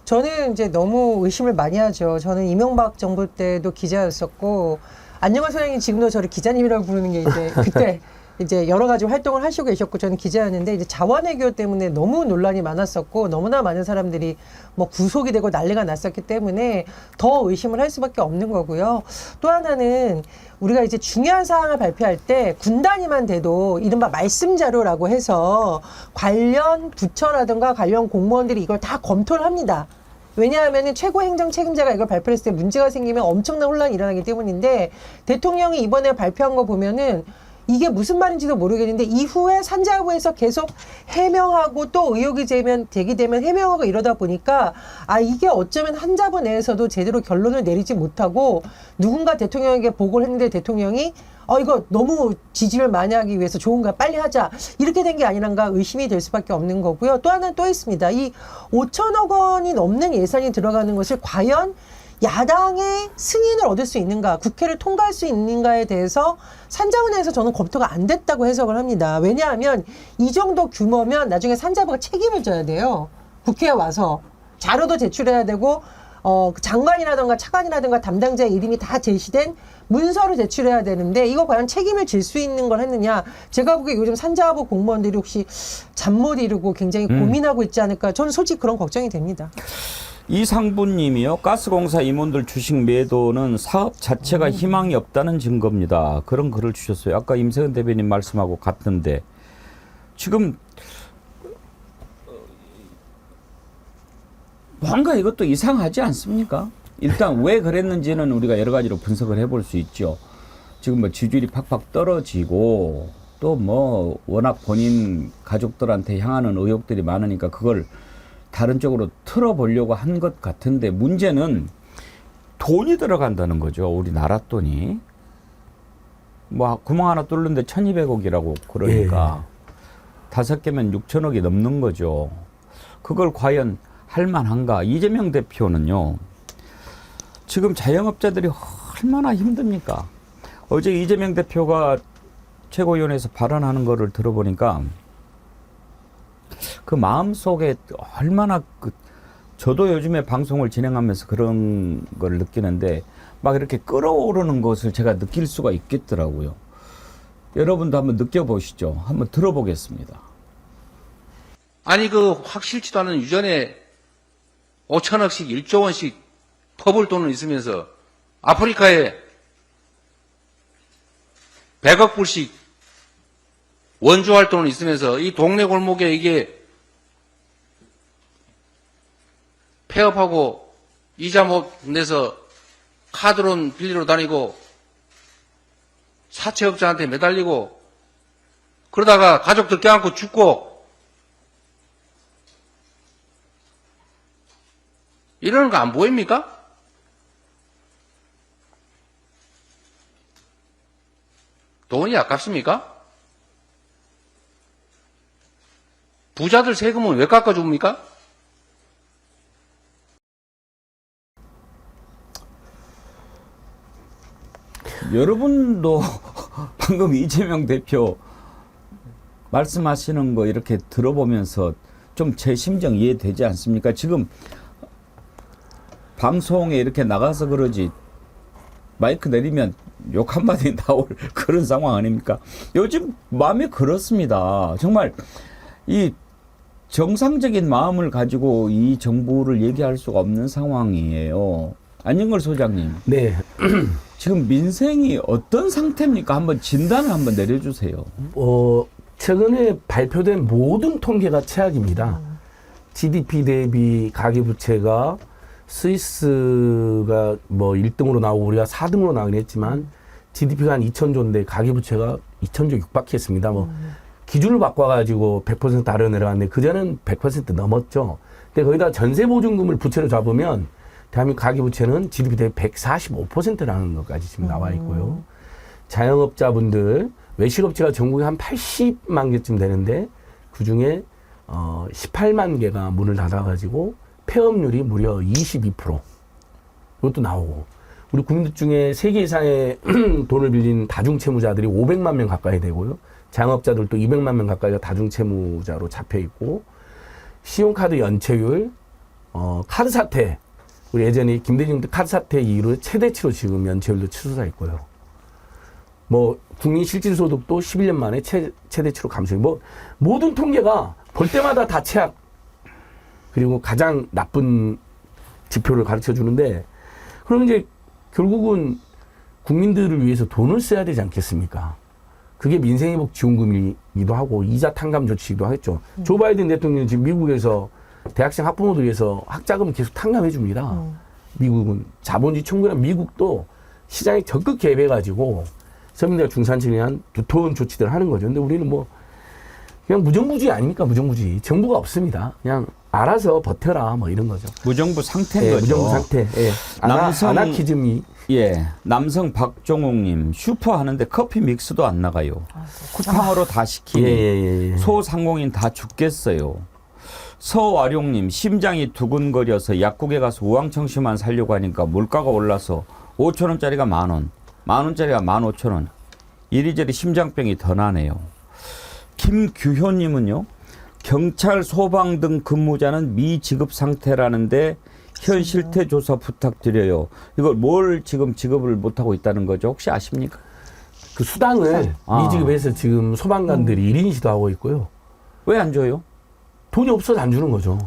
저는 이제 너무 의심을 많이 하죠. 저는 이명박 정부 때도 기자였었고, 안녕하 소장님 지금도 저를 기자님이라고 부르는 게 이제 그때 이제 여러 가지 활동을 하시고 계셨고 저는 기자였는데 이제 자원외교 때문에 너무 논란이 많았었고 너무나 많은 사람들이 뭐 구속이 되고 난리가 났었기 때문에 더 의심을 할 수밖에 없는 거고요. 또 하나는 우리가 이제 중요한 사항을 발표할 때 군 단위만 돼도 이른바 말씀 자료라고 해서 관련 부처라든가 관련 공무원들이 이걸 다 검토를 합니다. 왜냐하면 최고 행정 책임자가 이걸 발표했을 때 문제가 생기면 엄청난 혼란이 일어나기 때문인데 대통령이 이번에 발표한 거 보면은 이게 무슨 말인지도 모르겠는데 이후에 산자부에서 계속 해명하고 또 의혹이 제기되면 해명하고 이러다 보니까 아 이게 어쩌면 산자부 내에서도 제대로 결론을 내리지 못하고 누군가 대통령에게 보고를 했는데 대통령이 이거 너무 지지를 많이 하기 위해서 좋은가 빨리 하자 이렇게 된 게 아니란가 의심이 될 수밖에 없는 거고요. 또 하나는 또 있습니다. 이 5천억 원이 넘는 예산이 들어가는 것을 과연 야당의 승인을 얻을 수 있는가, 국회를 통과할 수 있는가에 대해서 산자부에서 저는 검토가 안 됐다고 해석을 합니다. 왜냐하면 이 정도 규모면 나중에 산자부가 책임을 져야 돼요. 국회에 와서 자료도 제출해야 되고 장관이라든가 차관이라든가 담당자의 이름이 다 제시된 문서를 제출해야 되는데 이거 과연 책임을 질 수 있는 걸 했느냐. 제가 보기에 요즘 산자부 공무원들이 혹시 잠 못 이루고 굉장히 고민하고 있지 않을까. 저는 솔직히 그런 걱정이 됩니다. 이상부님이요. 가스공사 임원들 주식 매도는 사업 자체가 희망이 없다는 증거입니다. 그런 글을 주셨어요. 아까 임세은 대변인 말씀하고 같은데 지금 뭔가 이것도 이상하지 않습니까? 일단 왜 그랬는지는 우리가 여러 가지로 분석을 해볼 수 있죠. 지금 뭐 지지율이 팍팍 떨어지고 또 뭐 워낙 본인 가족들한테 향하는 의혹들이 많으니까 그걸 다른 쪽으로 틀어보려고 한 것 같은데 문제는 돈이 들어간다는 거죠. 우리나라 돈이. 뭐 구멍 하나 뚫는데 1200억이라고 그러니까 다섯 개면 6천억이 넘는 거죠. 그걸 과연 할 만한가? 이재명 대표는요. 지금 자영업자들이 얼마나 힘듭니까? 어제 이재명 대표가 최고위원회에서 발언하는 거를 들어보니까 그 마음속에 얼마나 저도 요즘에 방송을 진행하면서 그런 걸 느끼는데 막 이렇게 끌어오르는 것을 제가 느낄 수가 있겠더라고요. 여러분도 한번 느껴보시죠. 한번 들어보겠습니다. 아니 그 확실치도 않은 유전에 5천억씩 1조 원씩 퍼볼 돈은 있으면서 아프리카에 100억 불씩 원조할 돈은 있으면서 이 동네 골목에 이게 폐업하고 이자 못 내서 카드론 빌리러 다니고 사채업자한테 매달리고 그러다가 가족들 껴안고 죽고 이러는 거 안 보입니까? 돈이 아깝습니까? 부자들 세금은 왜 깎아줍니까? 여러분도 방금 이재명 대표 말씀하시는 거 이렇게 들어보면서 좀 제 심정 이해되지 않습니까? 지금 방송에 이렇게 나가서 그러지 마이크 내리면 욕 한마디 나올 그런 상황 아닙니까? 요즘 마음이 그렇습니다. 정말 이 정상적인 마음을 가지고 이 정부를 얘기할 수가 없는 상황이에요. 안영걸 소장님. 네. 지금 민생이 어떤 상태입니까? 한번 진단을 한번 내려주세요. 최근에 발표된 모든 통계가 최악입니다. GDP 대비 가계부채가 스위스가 뭐 1등으로 나오고 우리가 4등으로 나오긴 했지만 GDP가 한 2,000조인데 가계부채가 2,000조 육박했습니다. 뭐 기준을 바꿔가지고 100% 아래로 내려갔는데 그전엔 100% 넘었죠. 근데 거기다 전세보증금을 부채로 잡으면 대한민국 가계부채는 GDP 대비 145%라는 것까지 지금 나와 있고요. 자영업자분들, 외식업체가 전국에 한 80만 개쯤 되는데 그중에 18만 개가 문을 닫아가지고 폐업률이 무려 22%. 이것도 나오고. 우리 국민들 중에 세계 이상의 돈을 빌린 다중채무자들이 500만 명 가까이 되고요. 자영업자들도 200만 명 가까이가 다중채무자로 잡혀있고, 신용카드 연체율, 카드 사태, 우리 예전에 김대중 카드 사태 이후로 최대치로 지금 연체율도 치솟아 있고요. 뭐 국민 실질소득도 11년 만에 최대치로 감소해. 뭐 모든 통계가 볼 때마다 다 최악. 그리고 가장 나쁜 지표를 가르쳐 주는데, 그럼 이제 결국은 국민들을 위해서 돈을 써야 되지 않겠습니까? 그게 민생회복지원금이기도 하고 이자 탕감 조치이기도 하겠죠. 조 바이든 대통령이 지금 미국에서 대학생 학부모들 위해서 학자금 계속 탕감해 줍니다. 미국은 자본주의 청구란 미국도 시장에 적극 개입해가지고 서민들 중산층에 대한 두터운 조치들을 하는 거죠. 근데 우리는 뭐 그냥 무정부주의 아닙니까? 무정부주의. 정부가 없습니다. 그냥 알아서 버텨라 뭐 이런 거죠. 무정부 상태인 예, 거죠. 무정부 상태. 예. 아나키즘이. 예, 남성 박종욱님 슈퍼 하는데 커피 믹스도 안 나가요. 쿠팡으로 다 시키니 소상공인 다 죽겠어요. 서와룡님 심장이 두근거려서 약국에 가서 우황청심환 살려고 하니까 물가가 올라서 5,000원짜리가 10,000원, 10,000원짜리가 15,000원. 이리저리 심장병이 더 나네요. 김규효님은요. 경찰 소방 등 근무자는 미지급 상태라는데 현 실태 조사 부탁드려요. 이걸 뭘 지금 지급을 못하고 있다는 거죠? 혹시 아십니까? 그 수당을 미지급해서 지금 소방관들이 1인 시도하고 있고요. 왜 안 줘요? 돈이 없어서 안 주는 거죠.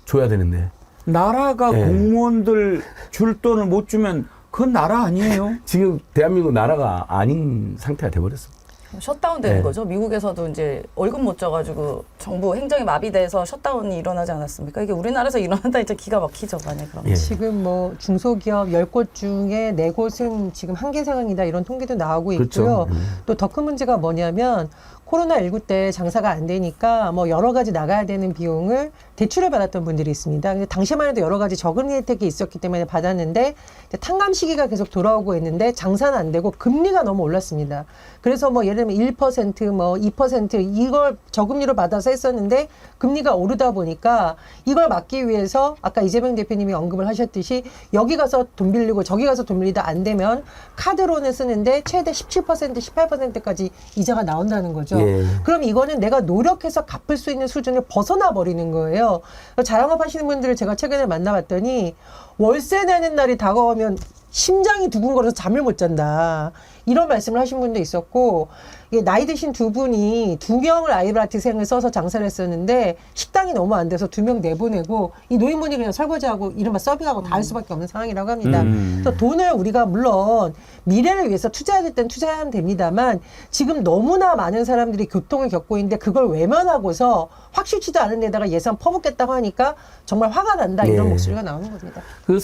줘야 되는데. 나라가 공무원들 줄 돈을 못 주면 그건 나라 아니에요? 지금 대한민국 나라가 아닌 상태가 돼버렸습니다. 셧다운 되는 거죠. 미국에서도 이제 월급 못 줘가지고 정부 행정이 마비돼서 셧다운이 일어나지 않았습니까? 이게 우리나라에서 일어난다 진짜 기가 막히죠, 만약 그러면. 지금 뭐 중소기업 10곳 중에 4곳은 지금 한계 상황이다 이런 통계도 나오고 있고요. 그렇죠. 또 더 큰 문제가 뭐냐면 코로나19 때 장사가 안 되니까 뭐 여러 가지 나가야 되는 비용을 대출을 받았던 분들이 있습니다. 근데 당시만 해도 여러 가지 저금리 혜택이 있었기 때문에 받았는데 탕감 시기가 계속 돌아오고 있는데 장사는 안 되고 금리가 너무 올랐습니다. 그래서 뭐 예를 들면 1% 뭐 2% 이걸 저금리로 받아서 했었는데 금리가 오르다 보니까 이걸 막기 위해서 아까 이재명 대표님이 언급을 하셨듯이 여기 가서 돈 빌리고 저기 가서 돈 빌리다 안 되면 카드론을 쓰는데 최대 17% 18%까지 이자가 나온다는 거죠. 그럼 이거는 내가 노력해서 갚을 수 있는 수준을 벗어나 버리는 거예요. 자영업 하시는 분들을 제가 최근에 만나봤더니 월세 내는 날이 다가오면 심장이 두근거려서 잠을 못 잔다. 이런 말씀을 하신 분도 있었고, 나이 드신 두 분이 2명을 아이브라티생을 써서 장사를 했었는데 식당이 너무 안 돼서 2명 내보내고 이 노인분이 그냥 설거지하고 이른바 서빙하고 다 할 수밖에 없는 상황이라고 합니다. 그래서 돈을 우리가 물론 미래를 위해서 투자해야 될 땐 투자하면 됩니다만 지금 너무나 많은 사람들이 교통을 겪고 있는데 그걸 외면하고서 확실치도 않은 데다가 예산 퍼붓겠다고 하니까 정말 화가 난다 이런 목소리가 나오는 겁니다. 그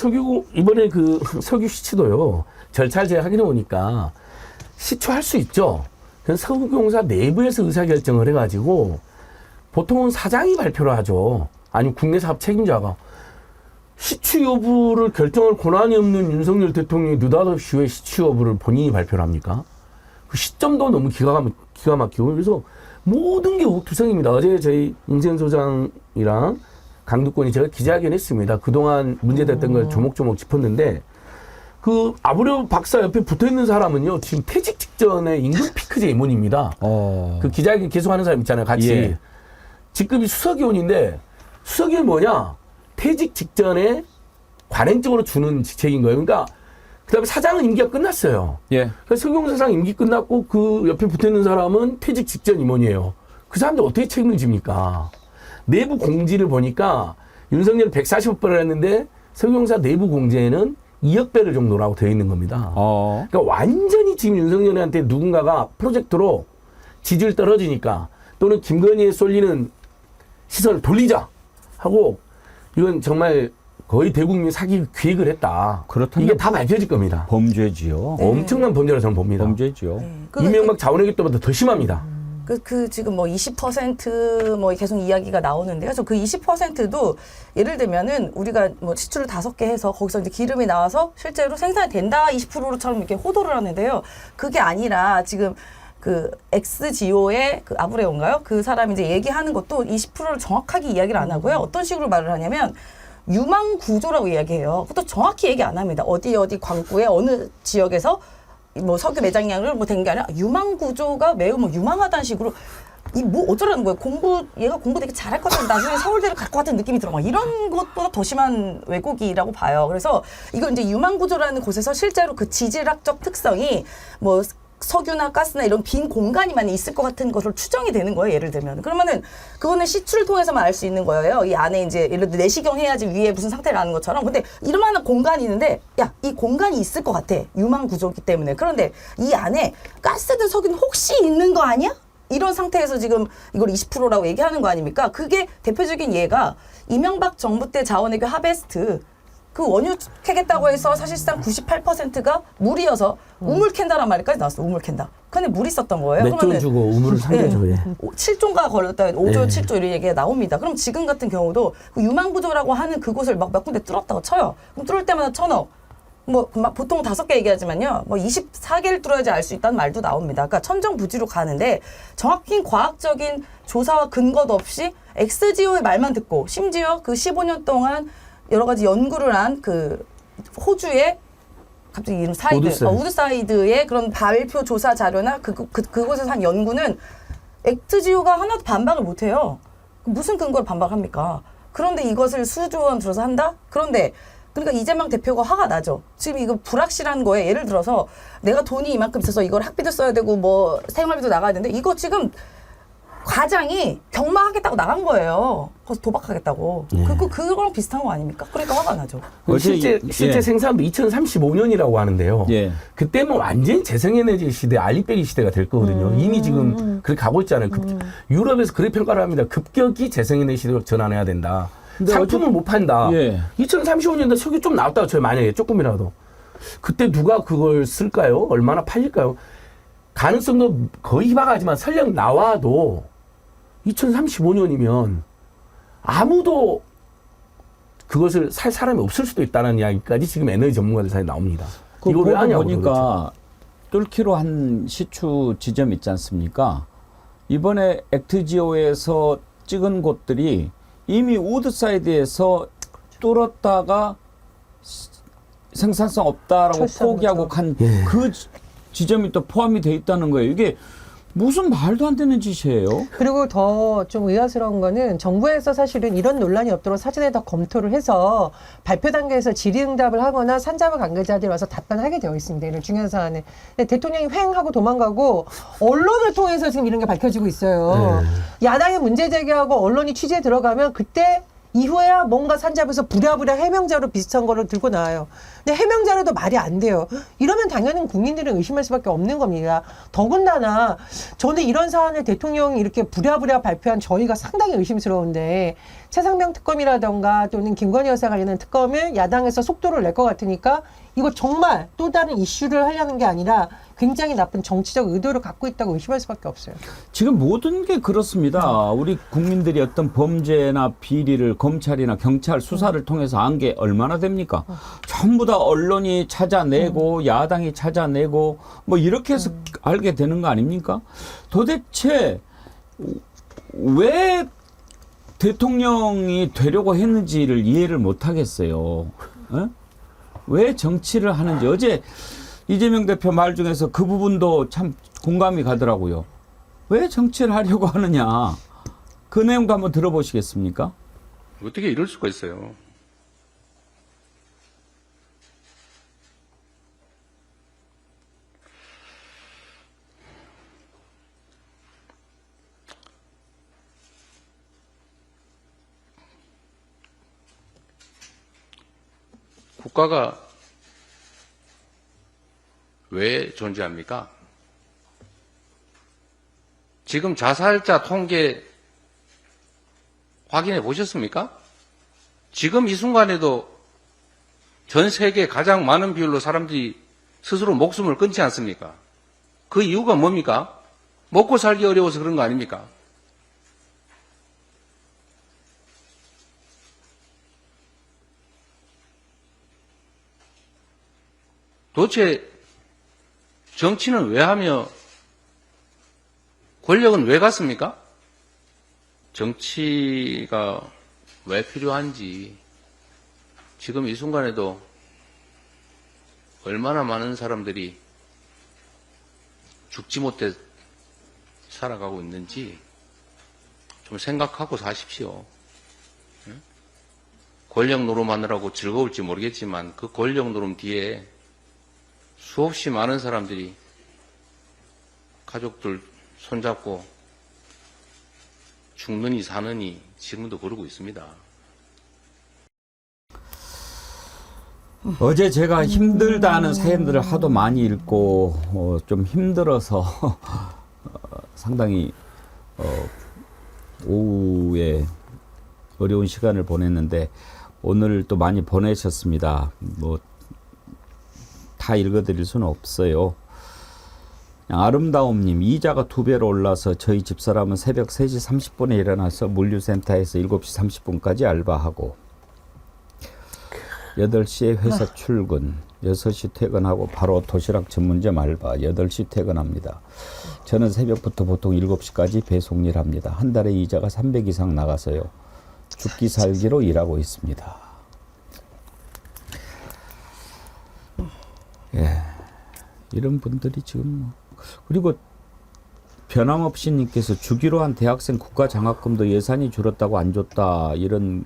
이번에 그 석유 시추도요. 절차를 제가 확인해 보니까 시추할 수 있죠. 그래서 석유공사 내부에서 의사결정을 해가지고 보통은 사장이 발표를 하죠. 아니면 국내 사업 책임자가. 시추 여부를 결정할 권한이 없는 윤석열 대통령이 느닷없이 왜 시추 여부를 본인이 발표를 합니까? 그 시점도 너무 기가 막히고 그래서 모든 게 옥투성입니다. 어제 저희 임재현 소장이랑 강두권이 제가 기자회견 했습니다. 그동안 문제됐던 걸 조목조목 짚었는데 그 아브레오 박사 옆에 붙어있는 사람은요 지금 퇴직 직전에 임금 피크 제의문입니다. 그 기자회견 계속하는 사람 있잖아요. 같이 직급이 수석위원인데 수석위원 뭐냐? 퇴직 직전에 관행적으로 주는 직책인 거예요. 그러니까 그다음에 사장은 임기가 끝났어요. 예. 그래서 서경훈 사장 임기 끝났고 그 옆에 붙어 있는 사람은 퇴직 직전 임원이에요. 그 사람들 어떻게 책임을 집니까? 내부 공지를 보니까 윤석열은 140억 배를 했는데 서경사 내부 공지에는 2억 배를 정도라고 되어 있는 겁니다. 그러니까 완전히 지금 윤석열한테 누군가가 프로젝트로 지지율 떨어지니까 또는 김건희에 쏠리는 시선을 돌리자 하고 이건 정말 거의 대국민 사기 기획을 했다. 그렇다면 이게 다 밝혀질 겁니다. 범죄지요. 엄청난 범죄라고 저는 봅니다. 범죄지요. 이명박 자원외교 때보다 더 심합니다. 그 지금 뭐 20% 계속 이야기가 나오는데요. 저 그 20%도 예를 들면은 우리가 뭐 시추를 5개 해서 거기서 이제 기름이 나와서 실제로 생산이 된다 20%처럼 이렇게 호도를 하는데요. 그게 아니라 지금 그 엑스지오의 그 아브레오인가요? 그 사람이 이제 얘기하는 것도 20%를 정확하게 이야기를 안 하고요. 어떤 식으로 말을 하냐면 유망 구조라고 이야기해요. 그것도 정확히 얘기 안 합니다. 어디 광구의 어느 지역에서 뭐 석유 매장량을 뭐 된 게 아니라 유망 구조가 매우 뭐 유망하다는 식으로 이 뭐 어쩌라는 거예요. 얘가 공부 되게 잘할 것 같은데 나중에 서울대를 갈 것 같은 느낌이 들어. 막 이런 것보다 더 심한 왜곡이라고 봐요. 그래서 이거 이제 유망 구조라는 곳에서 실제로 그 지질학적 특성이 뭐 석유나 가스나 이런 빈 공간이만 있을 것 같은 것으로 추정이 되는 거예요. 예를 들면. 그러면은 그거는 시추를 통해서만 알 수 있는 거예요. 이 안에 이제 예를 들어 내시경 해야지 위에 무슨 상태를 아는 것처럼. 근데 이만한 공간이 있는데 야, 이 공간이 있을 것 같아. 유망 구조이기 때문에. 그런데 이 안에 가스든 석유는 혹시 있는 거 아니야? 이런 상태에서 지금 이걸 20%라고 얘기하는 거 아닙니까? 그게 대표적인 예가 이명박 정부 때 자원외교 하베스트 그 원유 캐겠다고 해서 사실상 98%가 물이어서 우물 캔다란 말까지 나왔어. 우물 캔다. 근데 물이 있었던 거예요. 몇 조 주고 우물을 산 거죠. 예. 7조가 걸렸다. 5조, 예. 7조 이런 얘기가 나옵니다. 그럼 지금 같은 경우도 그 유망구조라고 하는 그곳을 막 몇 군데 뚫었다고 쳐요. 그럼 뚫을 때마다 1,000억. 뭐 보통 5개 얘기하지만요. 뭐 24개를 뚫어야지 알 수 있다는 말도 나옵니다. 그러니까 천정부지로 가는데 정확히 과학적인 조사와 근거도 없이 엑스지오의 말만 듣고 심지어 그 15년 동안 여러 가지 연구를 한 그 호주의 갑자기 이름 우드사이드의 그런 발표 조사 자료나 그곳에서 한 연구는 엑스지오가 하나도 반박을 못해요. 무슨 근거로 반박합니까? 그런데 이것을 수조 원 들어서 한다? 그러니까 이재명 대표가 화가 나죠. 지금 이거 불확실한 거에 예를 들어서 내가 돈이 이만큼 있어서 이걸 학비도 써야 되고 뭐 생활비도 나가야 되는데 이거 지금 과장이 경마하겠다고 나간 거예요. 거기서 도박하겠다고. 예. 그거랑 비슷한 거 아닙니까? 그러니까 화가 나죠. 실제 생산도 2035년이라고 하는데요. 예. 그때면 완전히 재생에너지 시대, 알리베리 시대가 될 거거든요. 이미 지금 그렇게 가고 있잖아요. 유럽에서 그렇게 평가를 합니다. 급격히 재생에너지 시대로 전환해야 된다. 상품을 못 판다. 예. 2035년대 석유 좀 나왔다고 쳐요. 만약에 조금이라도. 그때 누가 그걸 쓸까요? 얼마나 팔릴까요? 가능성도 거의 희박하지만 설령 나와도 2035년이면 아무도 그것을 살 사람이 없을 수도 있다는 이야기까지 지금 에너지 전문가들 사이에 나옵니다. 이거 왜 하냐고 보니까 뚫기로 한 시추 지점 있지 않습니까? 이번에 액트지오에서 찍은 곳들이 이미 우드사이드에서 뚫었다가 생산성 없다라고 포기하고 간 그 지점이 또 포함이 돼 있다는 거예요. 이게 무슨 말도 안 되는 짓이에요. 그리고 더 좀 의아스러운 거는 정부에서 사실은 이런 논란이 없도록 사전에 더 검토를 해서 발표 단계에서 질의응답을 하거나 산자부 관계자들이 와서 답변하게 되어 있습니다. 이런 중요한 사안에. 근데 대통령이 횡하고 도망가고 언론을 통해서 지금 이런 게 밝혀지고 있어요. 야당이 문제 제기하고 언론이 취재에 들어가면 그때 이후에야 뭔가 산자부에서 부랴부랴 해명자로 비슷한 거를 들고 나와요. 근데 해명자로도 말이 안 돼요. 이러면 당연히 국민들은 의심할 수밖에 없는 겁니다. 더군다나 저는 이런 사안을 대통령이 이렇게 부랴부랴 발표한 저희가 상당히 의심스러운데 최상병 특검이라던가 또는 김건희 여사 관련한 특검을 야당에서 속도를 낼 것 같으니까 이거 정말 또 다른 이슈를 하려는 게 아니라 굉장히 나쁜 정치적 의도를 갖고 있다고 의심할 수밖에 없어요. 지금 모든 게 그렇습니다. 우리 국민들이 어떤 범죄나 비리를 검찰이나 경찰 수사를 통해서 안 게 얼마나 됩니까? 전부 다 언론이 찾아내고 야당이 찾아내고 뭐 이렇게 해서 알게 되는 거 아닙니까? 도대체 왜 대통령이 되려고 했는지를 이해를 못 하겠어요. 에? 왜 정치를 하는지. 어제 이재명 대표 말 중에서 그 부분도 참 공감이 가더라고요. 왜 정치를 하려고 하느냐. 그 내용도 한번 들어보시겠습니까? 어떻게 이럴 수가 있어요? 국가가 왜 존재합니까? 지금 자살자 통계 확인해 보셨습니까? 지금 이 순간에도 전 세계 가장 많은 비율로 사람들이 스스로 목숨을 끊지 않습니까? 그 이유가 뭡니까? 먹고 살기 어려워서 그런 거 아닙니까? 도대체 정치는 왜 하며 권력은 왜 갔습니까? 정치가 왜 필요한지 지금 이 순간에도 얼마나 많은 사람들이 죽지 못해 살아가고 있는지 좀 생각하고 사십시오. 권력 노름하느라고 즐거울지 모르겠지만 그 권력 노름 뒤에 수없이 많은 사람들이 가족들 손잡고 죽느니 사느니 지금도 그러고 있습니다. 어제 제가 힘들다는 사연들을 하도 많이 읽고 좀 힘들어서 상당히 오후에 어려운 시간을 보냈는데 오늘 또 많이 보내셨습니다. 뭐 다 읽어드릴 수는 없어요. 아름다움님, 이자가 2배로 올라서 저희 집사람은 새벽 3시 30분에 일어나서 물류센터에서 7시 30분까지 알바하고 8시에 회사 출근, 6시 퇴근하고 바로 도시락 전문점 알바, 8시 퇴근합니다. 저는 새벽부터 보통 7시까지 배송 일합니다. 한 달에 이자가 300 이상 나가서요. 죽기 살기로 일하고 있습니다. 예, 이런 분들이 지금 그리고 변함없이 님께서 주기로 한 대학생 국가장학금도 예산이 줄었다고 안 줬다 이런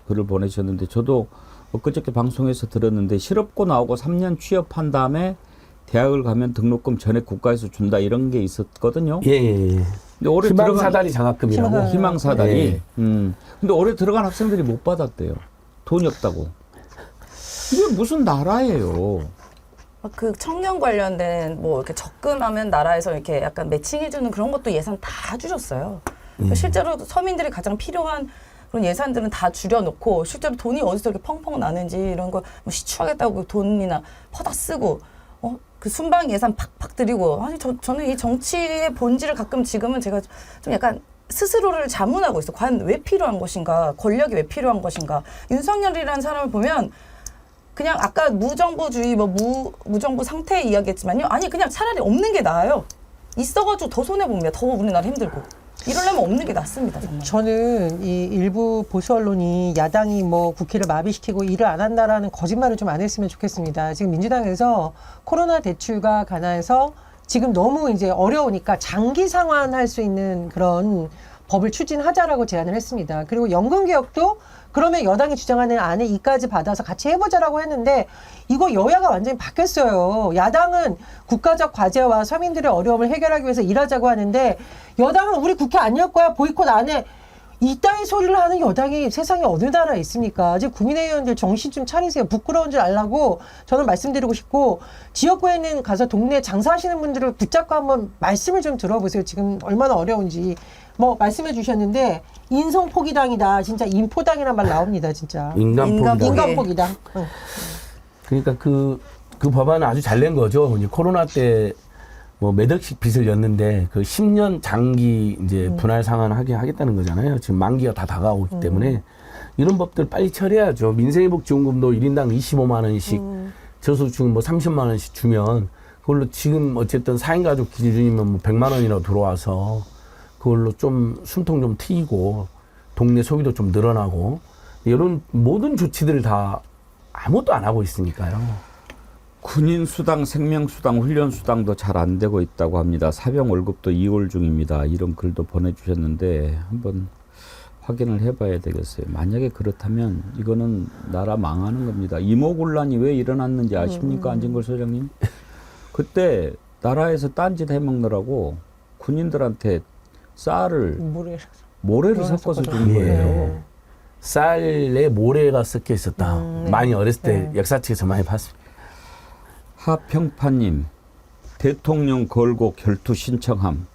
글을 보내셨는데 저도 엊그저께 방송에서 들었는데 실업고 나오고 3년 취업한 다음에 대학을 가면 등록금 전액 국가에서 준다 이런 게 있었거든요. 예. 근데 올해 희망사다리 장학금이라고. 희망사다리. 예. 근데 올해 들어간 학생들이 못 받았대요. 돈이 없다고. 이게 무슨 나라예요? 그 청년 관련된 뭐 이렇게 적금하면 나라에서 이렇게 약간 매칭해주는 그런 것도 예산 다 줄였어요. 실제로 서민들이 가장 필요한 그런 예산들은 다 줄여놓고 실제로 돈이 어디서 이렇게 펑펑 나는지 이런 거 뭐 시추하겠다고 돈이나 퍼다 쓰고 그 순방 예산 팍팍 들이고 아니 저는 이 정치의 본질을 가끔 지금은 제가 좀 약간 스스로를 자문하고 있어. 과연 왜 필요한 것인가? 권력이 왜 필요한 것인가? 윤석열이라는 사람을 보면 그냥 아까 무정부주의 무정부 상태 이야기했지만요. 아니 그냥 차라리 없는 게 나아요. 있어가지고 더 손해봅니다. 더 우리나라 힘들고. 이러려면 없는 게 낫습니다. 정말. 저는 이 일부 보수 언론이 야당이 뭐 국회를 마비시키고 일을 안 한다라는 거짓말을 좀 안 했으면 좋겠습니다. 지금 민주당에서 코로나 대출과 관해서 지금 너무 이제 어려우니까 장기 상환할 수 있는 그런 법을 추진하자라고 제안을 했습니다. 그리고 연금 개혁도 그러면 여당이 주장하는 안에 이까지 받아서 같이 해보자라고 했는데 이거 여야가 완전히 바뀌었어요. 야당은 국가적 과제와 서민들의 어려움을 해결하기 위해서 일하자고 하는데 여당은 우리 국회 안 열 거야 보이콧 안 해. 이따위 소리를 하는 여당이 세상에 어느 나라에 있습니까? 이제 국민의원들 정신 좀 차리세요. 부끄러운 줄 알라고 저는 말씀드리고 싶고 지역구에는 가서 동네 장사하시는 분들을 붙잡고 한번 말씀을 좀 들어보세요. 지금 얼마나 어려운지. 뭐 말씀해 주셨는데 인성포기당이다. 진짜 인포당이란 말 나옵니다. 진짜. 인간포기당. 그러니까 그 법안은 아주 잘 낸 거죠. 이제 코로나 때 뭐 몇 억씩 빚을 졌는데 그 10년 장기 이제 분할 상환하게 하겠다는 거잖아요. 지금 만기가 다 다가오기 때문에 이런 법들 빨리 처리해야죠. 민생회복지원금도 1인당 25만 원씩 저소득층 뭐 30만 원씩 주면 그걸로 지금 어쨌든 4인 가족 기준이면 뭐 100만 원이라도 들어와서 그걸로 좀 숨통 좀 트이고 동네 소비도 좀 늘어나고 이런 모든 조치들을 다 아무것도 안 하고 있으니까요. 군인 수당, 생명 수당, 훈련 수당도 잘 안 되고 있다고 합니다. 사병 월급도 2월 중입니다. 이런 글도 보내주셨는데 한번 확인을 해봐야 되겠어요. 만약에 그렇다면 이거는 나라 망하는 겁니다. 이모군란이 왜 일어났는지 아십니까, 안진걸 소장님? 그때 나라에서 딴짓 해먹느라고 군인들한테 쌀을 모래를 섞어서 준 거예요. 쌀에 모래가 섞여 있었다. 네. 많이 어렸을 때 네. 역사책에서 많이 봤습니다. 하평파님, 대통령 걸고 결투 신청함.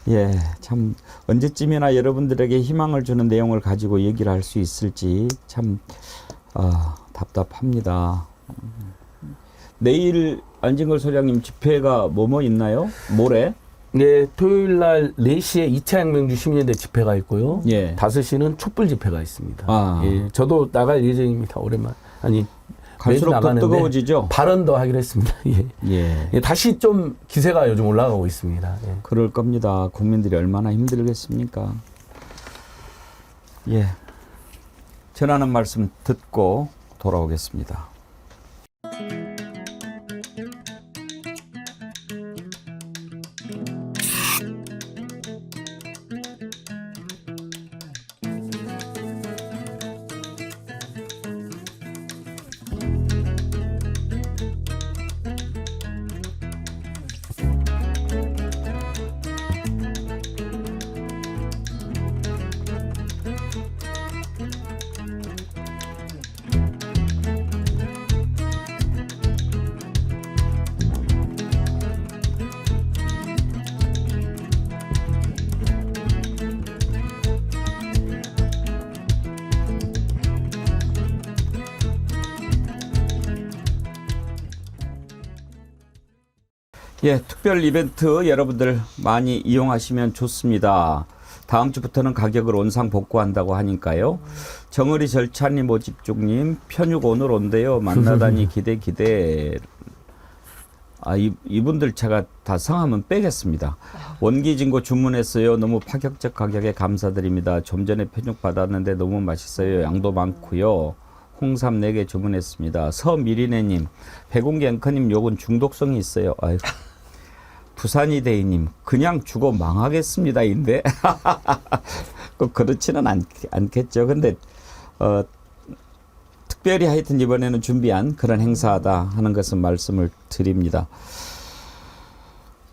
예, 참 언제쯤이나 여러분들에게 희망을 주는 내용을 가지고 얘기를 할 수 있을지 참 답답합니다. 내일 안진걸 소장님 집회가 뭐뭐 있나요? 모레? 네, 토요일 날 4시에 2차 혁명주 시민연대 집회가 있고요. 예. 5시는 촛불 집회가 있습니다. 아. 예, 저도 나갈 예정입니다. 오랜만. 아니, 갈수록 매주 더 나가는데 뜨거워지죠? 발언도 하기로 했습니다. 예. 예. 예, 다시 좀 기세가 요즘 올라가고 있습니다. 예. 그럴 겁니다. 국민들이 얼마나 힘들겠습니까? 예. 전하는 말씀 듣고 돌아오겠습니다. 예, 특별 이벤트 여러분들 많이 이용하시면 좋습니다. 다음 주부터는 가격을 온상 복구한다고 하니까요. 정의리 절찬님, 오집중님, 편육 오늘 온대요. 만나다니 기대. 이분들 제가 다 성함은 빼겠습니다. 원기진고 주문했어요. 너무 파격적 가격에 감사드립니다. 좀 전에 편육 받았는데 너무 맛있어요. 양도 많고요. 홍삼 4개 주문했습니다. 서미리네님, 백운기 앵커님 욕은 중독성이 있어요. 아이고. 부산이대희님, 그냥 죽어 망하겠습니다인데 꼭 그렇지는 않겠죠. 근데 특별히 하여튼 이번에는 준비한 그런 행사다 하는 것은 말씀을 드립니다.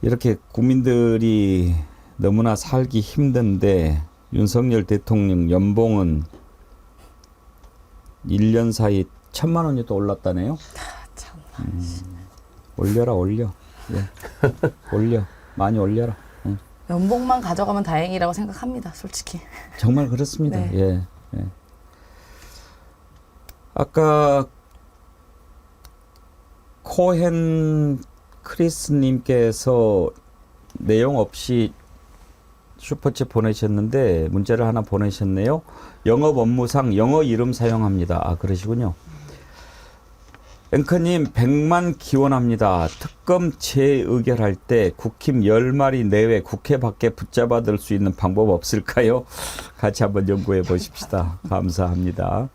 이렇게 국민들이 너무나 살기 힘든데 윤석열 대통령 연봉은 1년 사이 1,000만 원이 또 올랐다네요. 올려. 예. 올려. 많이 올려라. 응. 연봉만 가져가면 다행이라고 생각합니다. 솔직히. 정말 그렇습니다. 네. 예. 아까 코헨 크리스님께서 내용 없이 슈퍼챗 보내셨는데 문자를 하나 보내셨네요. 영업 업무상 영어 이름 사용합니다. 그러시군요. 앵커님 100만 기원합니다. 특검 재의결할 때 국힘 10마리 내외 국회 밖에 붙잡아둘 수 있는 방법 없을까요? 같이 한번 연구해 보십시다. 감사합니다.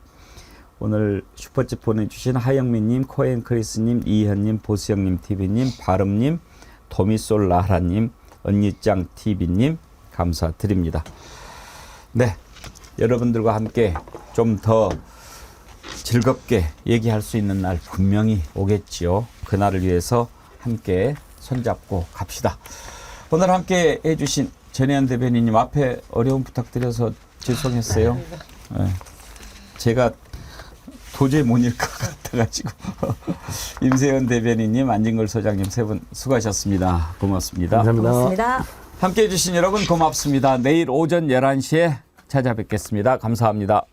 오늘 슈퍼챗 보내주신 하영민님, 코엔크리스님, 이현님, 보수영님 TV님, 바름님, 도미솔라라님, 언니짱 TV님 감사드립니다. 네, 여러분들과 함께 좀 더 즐겁게 얘기할 수 있는 날 분명히 오겠지요. 그날을 위해서 함께 손잡고 갑시다. 오늘 함께 해주신 전혜연 대변인님 앞에 어려움 부탁드려서 죄송했어요. 네. 제가 도저히 못 읽을 것 같아가지고. 임세현 대변인님, 안진걸 소장님 세 분 수고하셨습니다. 고맙습니다. 감사합니다. 고맙습니다. 함께 해주신 여러분 고맙습니다. 내일 오전 11시에 찾아뵙겠습니다. 감사합니다.